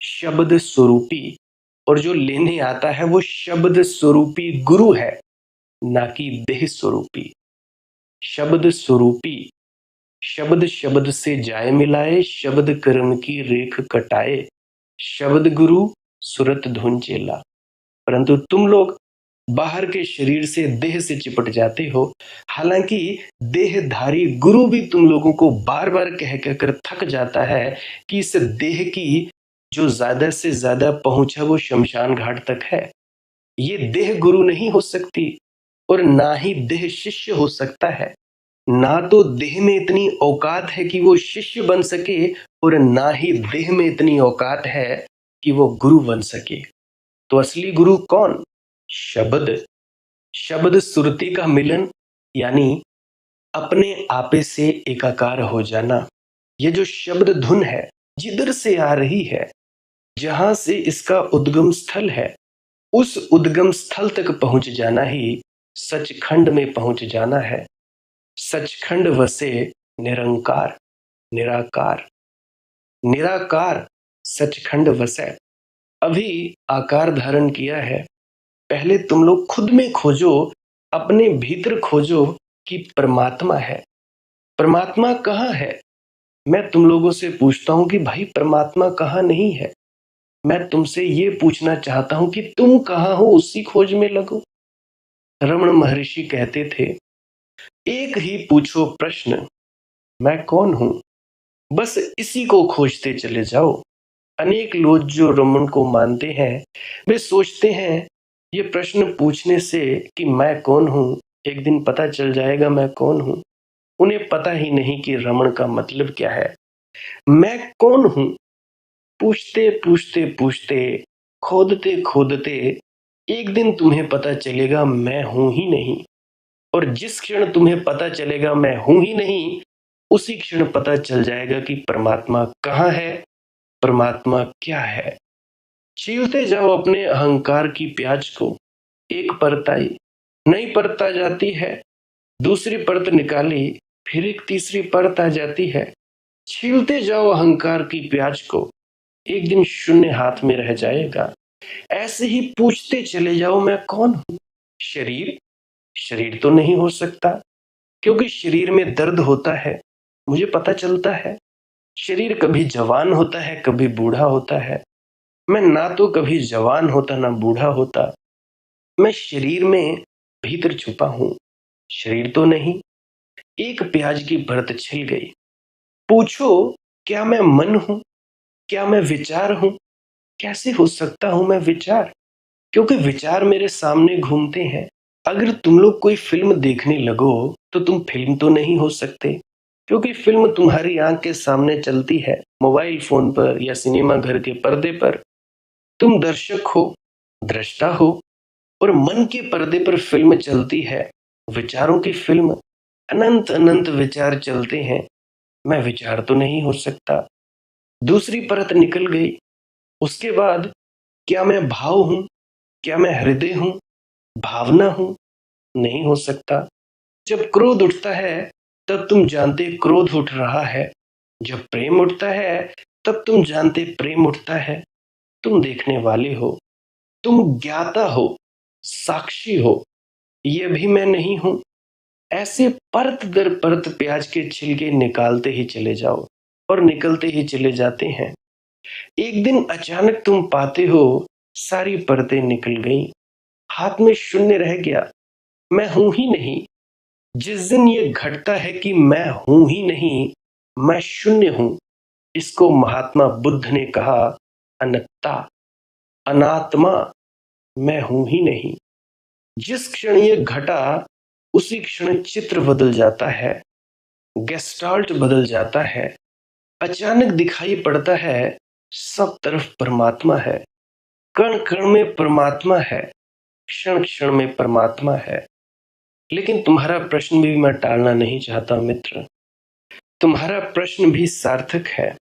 [SPEAKER 1] शब्द स्वरूपी। और जो लेने आता है वो शब्द स्वरूपी गुरु है, ना कि देह स्वरूपी। शब्द स्वरूपी, शब्द शब्द से जाए मिलाए, शब्द कर्म की रेख कटाए, शब्द गुरु सुरत धुन चेला। परंतु तुम लोग बाहर के शरीर से, देह से चिपट जाते हो। हालांकि देहधारी गुरु भी तुम लोगों को बार बार कह कहकर थक जाता है कि इस देह की जो ज्यादा से ज्यादा पहुंच है वो शमशान घाट तक है। ये देह गुरु नहीं हो सकती और ना ही देह शिष्य हो सकता है। ना तो देह में इतनी औकात है कि वो शिष्य बन सके, और ना ही देह में इतनी औकात है कि वो गुरु बन सके। तो असली गुरु कौन? शब्द। शब्द सुरती का मिलन, यानी अपने आपे से एकाकार हो जाना। ये जो शब्द धुन है, जिधर से आ रही है, जहां से इसका उद्गम स्थल है, उस उद्गम स्थल तक पहुंच जाना ही सचखंड में पहुंच जाना है। सचखंड वसे निरंकार, निराकार, निराकार सचखंड वसे। अभी आकार धारण किया है। पहले तुम लोग खुद में खोजो, अपने भीतर खोजो कि परमात्मा है। परमात्मा कहाँ है? मैं तुम लोगों से पूछता हूं कि भाई परमात्मा कहाँ नहीं है। मैं तुमसे ये पूछना चाहता हूं कि तुम कहाँ हो, उसी खोज में लगो। रमण महर्षि कहते थे, एक ही पूछो प्रश्न, मैं कौन हूं, बस इसी को खोजते चले जाओ। अनेक लोग जो रमन को मानते हैं वे सोचते हैं ये प्रश्न पूछने से कि मैं कौन हूँ, एक दिन पता चल जाएगा मैं कौन हूँ। उन्हें पता ही नहीं कि रमन का मतलब क्या है। मैं कौन हूँ, पूछते पूछते पूछते, खोदते खोदते एक दिन तुम्हें पता चलेगा मैं हूं ही नहीं। और जिस क्षण तुम्हें पता चलेगा मैं हूं ही नहीं, उसी क्षण पता चल जाएगा कि परमात्मा कहाँ है, परमात्मा क्या है। छीलते जाओ अपने अहंकार की प्याज को, एक परत आई, नई परत आ जाती है, दूसरी परत निकाली, फिर एक तीसरी परत आ जाती है। छीलते जाओ अहंकार की प्याज को, एक दिन शून्य हाथ में रह जाएगा। ऐसे ही पूछते चले जाओ मैं कौन हूं। शरीर, शरीर तो नहीं हो सकता, क्योंकि शरीर में दर्द होता है, मुझे पता चलता है। शरीर कभी जवान होता है, कभी बूढ़ा होता है। मैं ना तो कभी जवान होता ना बूढ़ा होता, मैं शरीर में भीतर छुपा हूं, शरीर तो नहीं। एक प्याज की परत छिल गई। पूछो, क्या मैं मन हूं, क्या मैं विचार हूं? कैसे हो सकता हूं मैं विचार, क्योंकि विचार मेरे सामने घूमते हैं। अगर तुम लोग कोई फिल्म देखने लगो तो तुम फिल्म तो नहीं हो सकते, क्योंकि फिल्म तुम्हारी आंख के सामने चलती है, मोबाइल फोन पर या सिनेमा घर के पर्दे पर। तुम दर्शक हो, दृष्टा हो, और मन के पर्दे पर फिल्म चलती है, विचारों की फिल्म। अनंत अनंत विचार चलते हैं, मैं विचार तो नहीं हो सकता। दूसरी परत निकल गई। उसके बाद, क्या मैं भाव हूं, क्या मैं हृदय हूं, भावना हूं? नहीं हो सकता। जब क्रोध उठता है तब तुम जानते क्रोध उठ रहा है, जब प्रेम उठता है तब तुम जानते प्रेम उठता है। तुम देखने वाले हो, तुम ज्ञाता हो, साक्षी हो, ये भी मैं नहीं हूं। ऐसे परत दर परत प्याज के छिलके निकालते ही चले जाओ और निकलते ही चले जाते हैं। एक दिन अचानक तुम पाते हो सारी परतें निकल गई, हाथ में शून्य रह गया, मैं हूं ही नहीं। जिस दिन ये घटता है कि मैं हूं ही नहीं, मैं शून्य हूं, इसको महात्मा बुद्ध ने कहा अनत्ता, अनात्मा, मैं हूं ही नहीं। जिस क्षण ये घटा उसी क्षण चित्र बदल जाता है, गेस्टाल्ट बदल जाता है। अचानक दिखाई पड़ता है सब तरफ परमात्मा है, कण कण में परमात्मा है, क्षण क्षण में परमात्मा है। लेकिन तुम्हारा प्रश्न भी मैं टालना नहीं चाहता मित्र। तुम्हारा प्रश्न भी सार्थक है।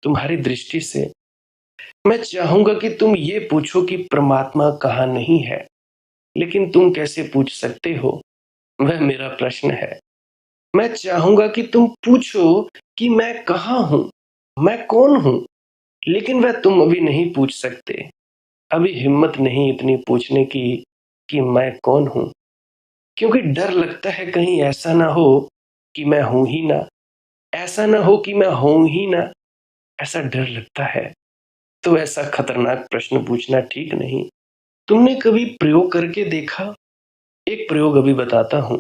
[SPEAKER 1] तुम्हारी दृष्टि से मैं चाहूंगा कि तुम ये पूछो कि परमात्मा कहाँ नहीं है, लेकिन तुम कैसे पूछ सकते हो, वह मेरा प्रश्न है। मैं चाहूंगा कि तुम पूछो कि मैं कहाँ हूं, मैं कौन हूं, लेकिन वह तुम अभी नहीं पूछ सकते। अभी हिम्मत नहीं इतनी पूछने की कि मैं कौन हूं, क्योंकि डर लगता है कहीं ऐसा ना हो कि मैं हूं ही ना, ऐसा ना हो कि मैं हूं ही ना, ऐसा डर लगता है। तो ऐसा खतरनाक प्रश्न पूछना ठीक नहीं। तुमने कभी प्रयोग करके देखा? एक प्रयोग अभी बताता हूं।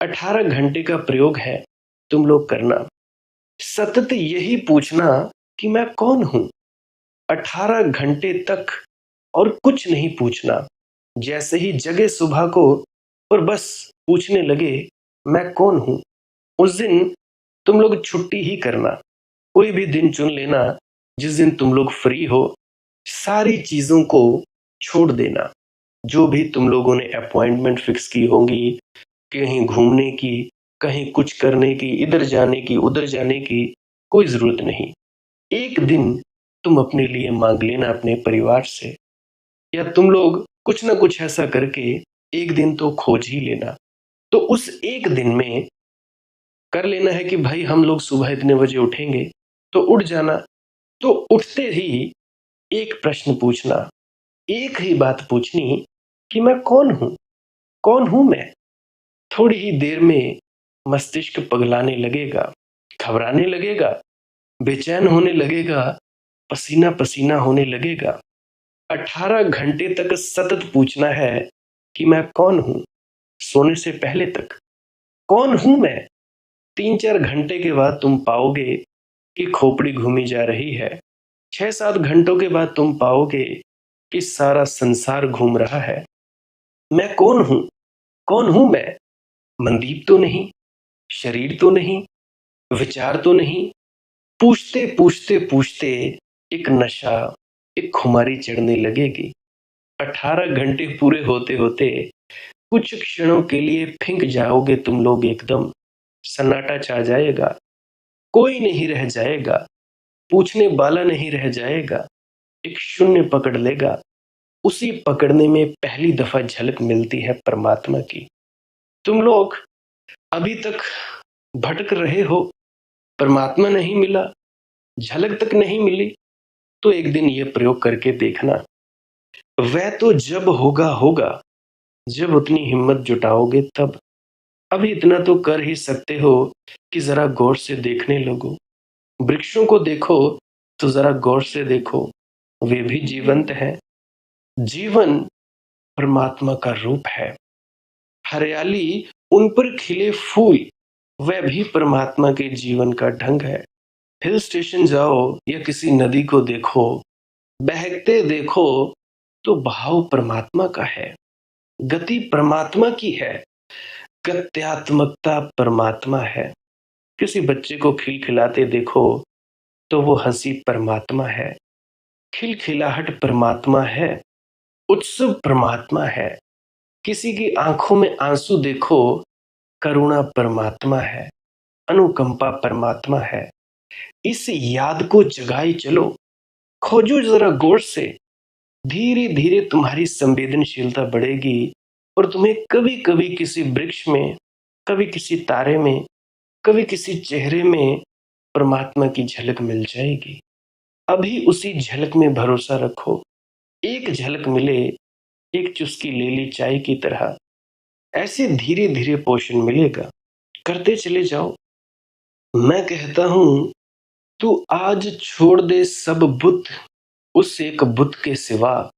[SPEAKER 1] 18 घंटे का प्रयोग है, तुम लोग करना। सतत यही पूछना कि मैं कौन हूं, 18 घंटे तक, और कुछ नहीं पूछना। जैसे ही जगे सुबह को और बस पूछने लगे मैं कौन हूं, उस दिन तुम लोग छुट्टी ही करना। कोई भी दिन चुन लेना जिस दिन तुम लोग फ्री हो, सारी चीजों को छोड़ देना। जो भी तुम लोगों ने अपॉइंटमेंट फिक्स की होंगी, कहीं घूमने की, कहीं कुछ करने की, इधर जाने की, उधर जाने की, कोई जरूरत नहीं। एक दिन तुम अपने लिए मांग लेना अपने परिवार से, या तुम लोग कुछ ना कुछ ऐसा करके एक दिन तो खोज ही लेना। तो उस एक दिन में कर लेना है कि भाई हम लोग सुबह इतने बजे उठेंगे, तो उठ जाना। तो उठते ही एक प्रश्न पूछना, एक ही बात पूछनी कि मैं कौन हूं, कौन हूं मैं। थोड़ी ही देर में मस्तिष्क पगलाने लगेगा, घबराने लगेगा, बेचैन होने लगेगा, पसीना पसीना होने लगेगा। 18 घंटे तक सतत पूछना है कि मैं कौन हूं, सोने से पहले तक कौन हूं मैं। 3-4 घंटे के बाद तुम पाओगे कि खोपड़ी घूमी जा रही है, 6-7 घंटों के बाद तुम पाओगे कि सारा संसार घूम रहा है। मैं कौन हूँ? कौन हूँ मैं? मनदीप तो नहीं, शरीर तो नहीं, विचार तो नहीं। पूछते पूछते पूछते एक नशा, एक खुमारी चढ़ने लगेगी। 18 घंटे पूरे होते होते कुछ क्षणों के लिए फिंक जाओगे तुम लोग एकदम। सन्नाटा छा जाएगा, कोई नहीं रह जाएगा, पूछने वाला नहीं रह जाएगा। एक शून्य पकड़ लेगा। उसी पकड़ने में पहली दफा झलक मिलती है परमात्मा की। तुम लोग अभी तक भटक रहे हो, परमात्मा नहीं मिला, झलक तक नहीं मिली, तो एक दिन ये प्रयोग करके देखना। वह तो जब होगा होगा, जब उतनी हिम्मत जुटाओगे तब। अभी इतना तो कर ही सकते हो कि जरा गौर से देखने लगो। वृक्षों को देखो तो जरा गौर से देखो, वे भी जीवंत हैं। जीवन परमात्मा का रूप है। हरियाली, उन पर खिले फूल, वह भी परमात्मा के जीवन का ढंग है। हिल स्टेशन जाओ या किसी नदी को देखो, बहकते देखो, तो भाव परमात्मा का है, गति परमात्मा की है, गत्यात्मकता परमात्मा है। किसी बच्चे को खिलखिलाते देखो तो वो हंसी परमात्मा है, खिलखिलाहट परमात्मा है, उत्सव परमात्मा है। किसी की आंखों में आंसू देखो, करुणा परमात्मा है, अनुकंपा परमात्मा है। इस याद को जगाए चलो, खोजो जरा गौर से। धीरे धीरे तुम्हारी संवेदनशीलता बढ़ेगी और तुम्हें कभी कभी किसी वृक्ष में, कभी किसी तारे में, कभी किसी चेहरे में परमात्मा की झलक मिल जाएगी। अभी उसी झलक में भरोसा रखो। एक झलक मिले, एक चुस्की ले ली चाय की तरह, ऐसे धीरे धीरे पोषण मिलेगा। करते चले जाओ। मैं कहता हूं, तू आज छोड़ दे सब बुत, उस एक बुत के सिवा।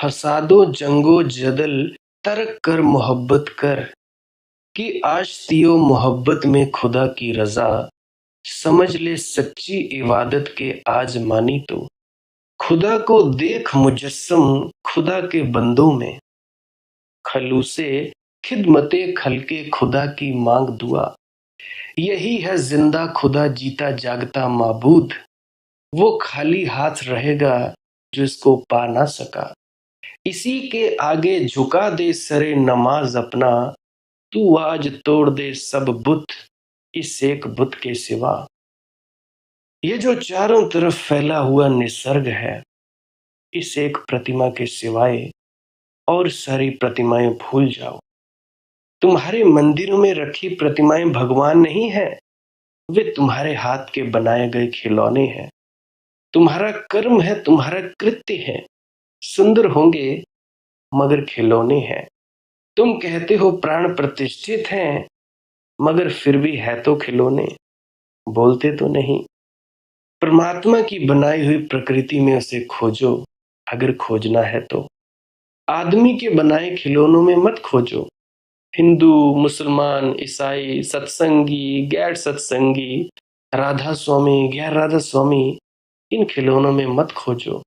[SPEAKER 1] फसादो जंगो जदल, तर्क कर मोहब्बत कर। कि आश्तियो मोहब्बत में खुदा की रजा। समझ ले सच्ची इबादत के आज मानी तो। खुदा को देख मुजस्सम खुदा के बंदों में। खलूसे खिदमते खलके खुदा की मांग दुआ। यही है जिंदा खुदा जीता जागता माबूद। वो खाली हाथ रहेगा जो इसको पा ना सका। इसी के आगे झुका दे सरे नमाज अपना। तू आज तोड़ दे सब बुत, इस एक बुत के सिवा। ये जो चारों तरफ फैला हुआ निसर्ग है, इस एक प्रतिमा के सिवाय और सारी प्रतिमाएं भूल जाओ। तुम्हारे मंदिरों में रखी प्रतिमाएं भगवान नहीं है, वे तुम्हारे हाथ के बनाए गए खिलौने हैं। तुम्हारा कर्म है, तुम्हारा कृत्य है, सुंदर होंगे मगर खिलौने हैं। तुम कहते हो प्राण प्रतिष्ठित हैं, मगर फिर भी है तो खिलौने, बोलते तो नहीं। परमात्मा की बनाई हुई प्रकृति में उसे खोजो, अगर खोजना है तो। आदमी के बनाए खिलौनों में मत खोजो। हिंदू, मुसलमान, ईसाई, सत्संगी, गैर सत्संगी, राधा स्वामी, गैर राधा स्वामी, इन खिलौनों में मत खोजो।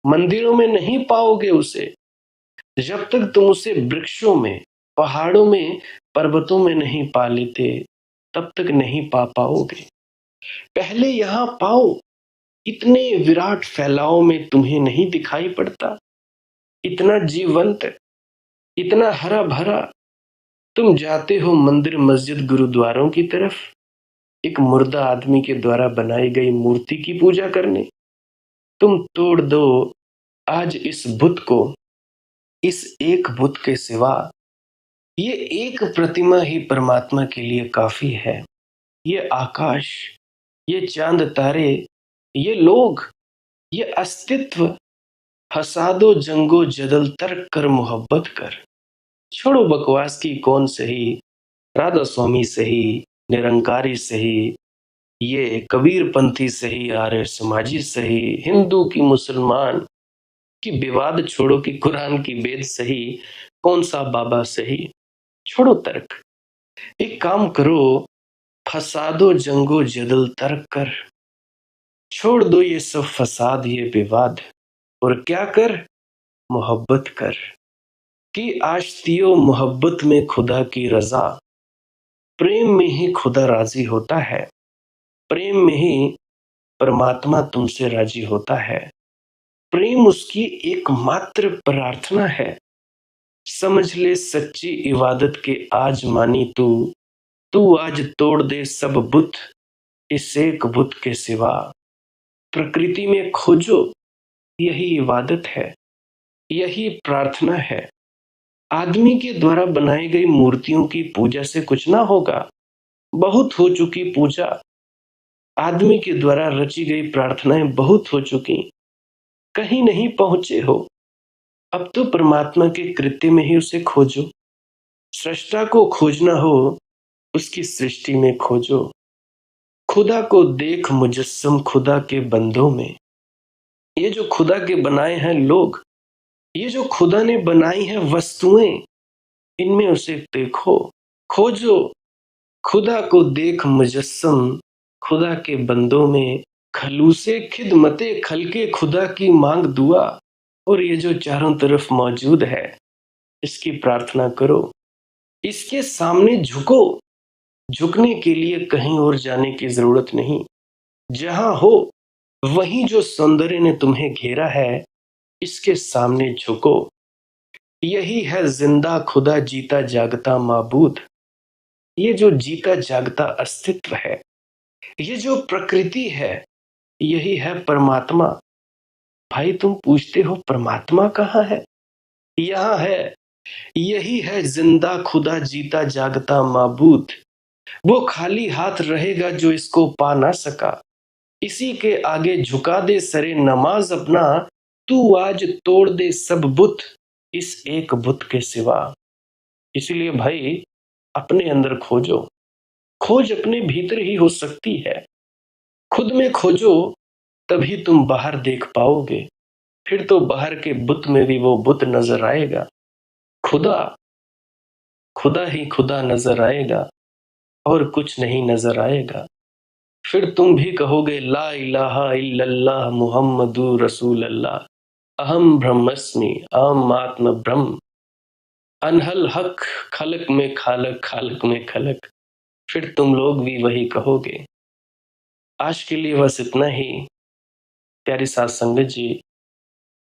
[SPEAKER 1] मंदिरों में नहीं पाओगे उसे। जब तक तुम उसे वृक्षों में, पहाड़ों में, पर्वतों में नहीं पा लेते, तब तक नहीं पा पाओगे। पहले यहां पाओ। इतने विराट फैलाव में तुम्हें नहीं दिखाई पड़ता? इतना जीवंत, इतना हरा भरा। तुम जाते हो मंदिर, मस्जिद, गुरुद्वारों की तरफ, एक मुर्दा आदमी के द्वारा बनाई गई मूर्ति की पूजा करने। तुम तोड़ दो आज इस बुत को, इस एक बुत के सिवा। ये एक प्रतिमा ही परमात्मा के लिए काफी है। ये आकाश, ये चांद तारे, ये लोग, ये अस्तित्व। फसादो जंगो जदल, तर्क कर मोहब्बत कर। छोड़ो बकवास की कौन सही, राधा स्वामी सही, निरंकारी सही, ये कबीर पंथी सही, आर्य समाजी सही, हिंदू की मुसलमान की विवाद छोड़ो कि कुरान की वेद सही, कौन सा बाबा सही। छोड़ो तर्क, एक काम करो, फसादो जंगो जदल तर्क कर। छोड़ दो ये सब फसाद ये विवाद, और क्या कर, मोहब्बत कर। कि आश्तियो मोहब्बत में खुदा की रजा, प्रेम में ही खुदा राजी होता है, प्रेम में ही परमात्मा तुमसे राजी होता है। प्रेम उसकी एकमात्र प्रार्थना है, समझ ले सच्ची इबादत के आज मानी तू आज तोड़ दे सब बुत, इस एक बुत के सिवा। प्रकृति में खोजो, यही इबादत है, यही प्रार्थना है। आदमी के द्वारा बनाई गई मूर्तियों की पूजा से कुछ ना होगा, बहुत हो चुकी पूजा। आदमी के द्वारा रची गई प्रार्थनाएं बहुत हो चुकी, कहीं नहीं पहुंचे हो। अब तो परमात्मा के कृत्य में ही उसे खोजो। सृष्टा को खोजना हो, उसकी सृष्टि में खोजो। खुदा को देख मुजस्सम खुदा के बंदों में। ये जो खुदा के बनाए हैं लोग, ये जो खुदा ने बनाई हैं वस्तुएं, इनमें उसे देखो, खोजो। खुदा को देख मुजस्सम खुदा के बंदों में। खलूसे खिदमते खलके खुदा की मांग दुआ। और ये जो चारों तरफ मौजूद है, इसकी प्रार्थना करो, इसके सामने झुको। झुकने के लिए कहीं और जाने की जरूरत नहीं। जहां हो वहीं जो सौंदर्य ने तुम्हें घेरा है, इसके सामने झुको। यही है जिंदा खुदा, जीता जागता माबूद। ये जो जीता जागता अस्तित्व है, ये जो प्रकृति है, यही है परमात्मा। भाई तुम पूछते हो परमात्मा कहाँ है? यहाँ है। यही है जिंदा खुदा, जीता जागता माबूद। वो खाली हाथ रहेगा जो इसको पा ना सका। इसी के आगे झुका दे सरे नमाज अपना। तू आज तोड़ दे सब बुत, इस एक बुत के सिवा। इसलिए भाई अपने अंदर खोजो। खोज अपने भीतर ही हो सकती है। खुद में खोजो, तभी तुम बाहर देख पाओगे। फिर तो बाहर के बुत में भी वो बुत नजर आएगा। खुदा, खुदा ही खुदा नजर आएगा, और कुछ नहीं नजर आएगा। फिर तुम भी कहोगे ला इलाहा इल्लल्लाह मुहम्मदुर रसूल अल्लाह, अहम ब्रह्मस्मि अहम आत्म ब्रह्म, अनहल हक, खलक में खालक खालक में खलक। फिर तुम लोग भी वही कहोगे। आज के लिए बस इतना ही। प्यारी साथ संगत जी,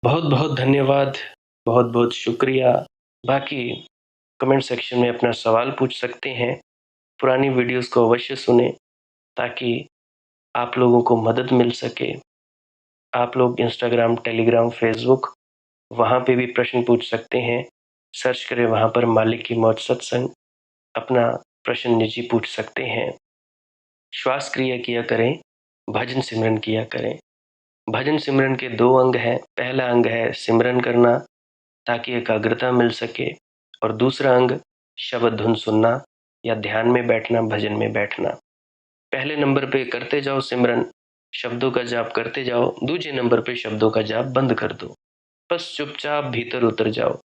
[SPEAKER 1] बहुत बहुत धन्यवाद, बहुत बहुत शुक्रिया। बाकी कमेंट सेक्शन में अपना सवाल पूछ सकते हैं। पुरानी वीडियोस को अवश्य सुने, ताकि आप लोगों को मदद मिल सके। आप लोग इंस्टाग्राम, टेलीग्राम, फेसबुक, वहाँ पे भी प्रश्न पूछ सकते हैं। सर्च करें वहाँ पर मालिक की मौत सत्संग, अपना प्रश्न निजी पूछ सकते हैं। श्वास क्रिया किया करें, भजन सिमरन किया करें। भजन सिमरन के दो अंग हैं। पहला अंग है सिमरन करना, ताकि एकाग्रता मिल सके, और दूसरा अंग शब्द धुन सुनना या ध्यान में बैठना, भजन में बैठना। पहले नंबर पे करते जाओ सिमरन, शब्दों का जाप करते जाओ। दूसरे नंबर पे शब्दों का जाप बंद कर दो। बस चुपचाप भीतर उतर जाओ।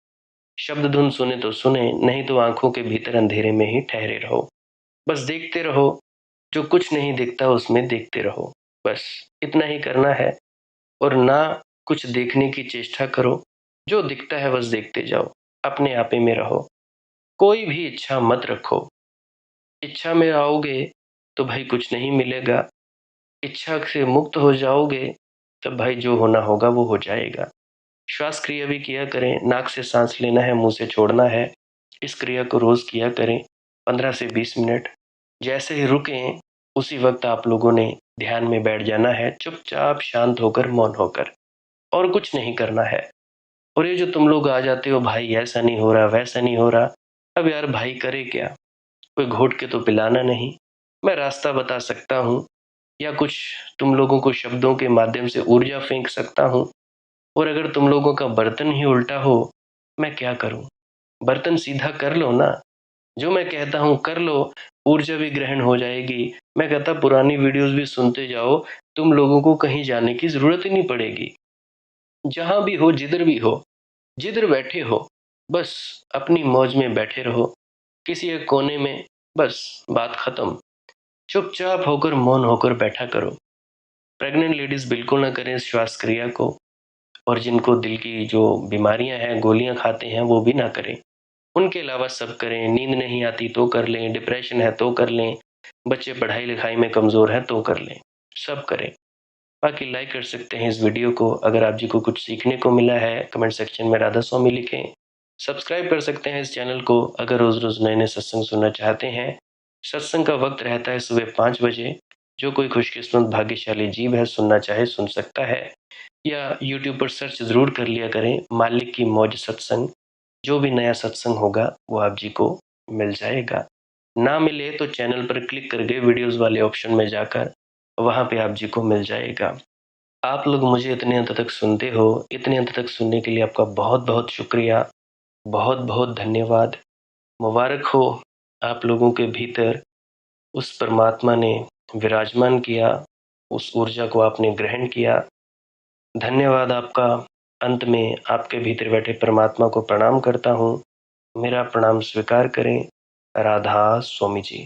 [SPEAKER 1] शब्द धुन सुने तो सुने, नहीं तो आंखों के भीतर अंधेरे में ही ठहरे रहो। बस देखते रहो, जो कुछ नहीं दिखता उसमें देखते रहो। बस इतना ही करना है। और ना कुछ देखने की चेष्टा करो, जो दिखता है बस देखते जाओ। अपने आपे में रहो, कोई भी इच्छा मत रखो। इच्छा में आओगे तो भाई कुछ नहीं मिलेगा। इच्छा से मुक्त हो जाओगे, तब भाई जो होना होगा वो हो जाएगा। श्वास क्रिया भी किया करें। नाक से सांस लेना है, मुंह से छोड़ना है। इस क्रिया को रोज किया करें, 15 से 20 मिनट। जैसे ही रुकें, उसी वक्त आप लोगों ने ध्यान में बैठ जाना है, चुपचाप शांत होकर, मौन होकर, और कुछ नहीं करना है। और ये जो तुम लोग आ जाते हो, भाई ऐसा नहीं हो रहा, वैसा नहीं हो रहा, अब यार भाई करे क्या? कोई घोट के तो पिलाना नहीं। मैं रास्ता बता सकता हूँ, या कुछ तुम लोगों को शब्दों के माध्यम से ऊर्जा फेंक सकता हूँ। और अगर तुम लोगों का बर्तन ही उल्टा हो, मैं क्या करूं? बर्तन सीधा कर लो ना, जो मैं कहता हूं कर लो, ऊर्जा भी ग्रहण हो जाएगी। मैं कहता पुरानी वीडियोस भी सुनते जाओ, तुम लोगों को कहीं जाने की जरूरत ही नहीं पड़ेगी। जहां भी हो, जिधर भी हो, जिधर बैठे हो, बस अपनी मौज में बैठे रहो, किसी एक कोने में। बस बात खत्म। चुपचाप होकर, मौन होकर बैठा करो। प्रेग्नेंट लेडीज़ बिल्कुल ना करें इस श्वास क्रिया को, और जिनको दिल की जो बीमारियाँ हैं, गोलियाँ खाते हैं, वो भी ना करें। उनके अलावा सब करें। नींद नहीं आती तो कर लें, डिप्रेशन है तो कर लें, बच्चे पढ़ाई-लिखाई में कमज़ोर हैं तो कर लें, सब करें। बाकी लाइक कर सकते हैं इस वीडियो को। अगर आप जी को कुछ सीखने को मिला है, कमेंट सेक्शन में राधा स्वामी लिखें। सब्सक्राइब कर सकते हैं इस चैनल को अगर रोज़-रोज़ नए-नए सत्संग सुनना चाहते हैं। सत्संग का वक्त रहता है सुबह 5 बजे। जो कोई खुशकिस्मत भाग्यशाली जीव है, सुनना चाहे सुन सकता है, या यूट्यूब पर सर्च ज़रूर कर लिया करें, मालिक की मौज सत्संग। जो भी नया सत्संग होगा वो आप जी को मिल जाएगा। ना मिले तो चैनल पर क्लिक करके वीडियोज़ वाले ऑप्शन में जाकर वहाँ पे आप जी को मिल जाएगा। आप लोग मुझे इतने अंत तक सुनते हो, इतने अंत तक सुनने के लिए आपका बहुत-बहुत शुक्रिया, बहुत-बहुत धन्यवाद। मुबारक हो आप लोगों के भीतर उस परमात्मा ने विराजमान किया, उस ऊर्जा को आपने ग्रहण किया। धन्यवाद आपका। अंत में आपके भीतर बैठे परमात्मा को प्रणाम करता हूँ। मेरा प्रणाम स्वीकार करें। राधा स्वामी जी।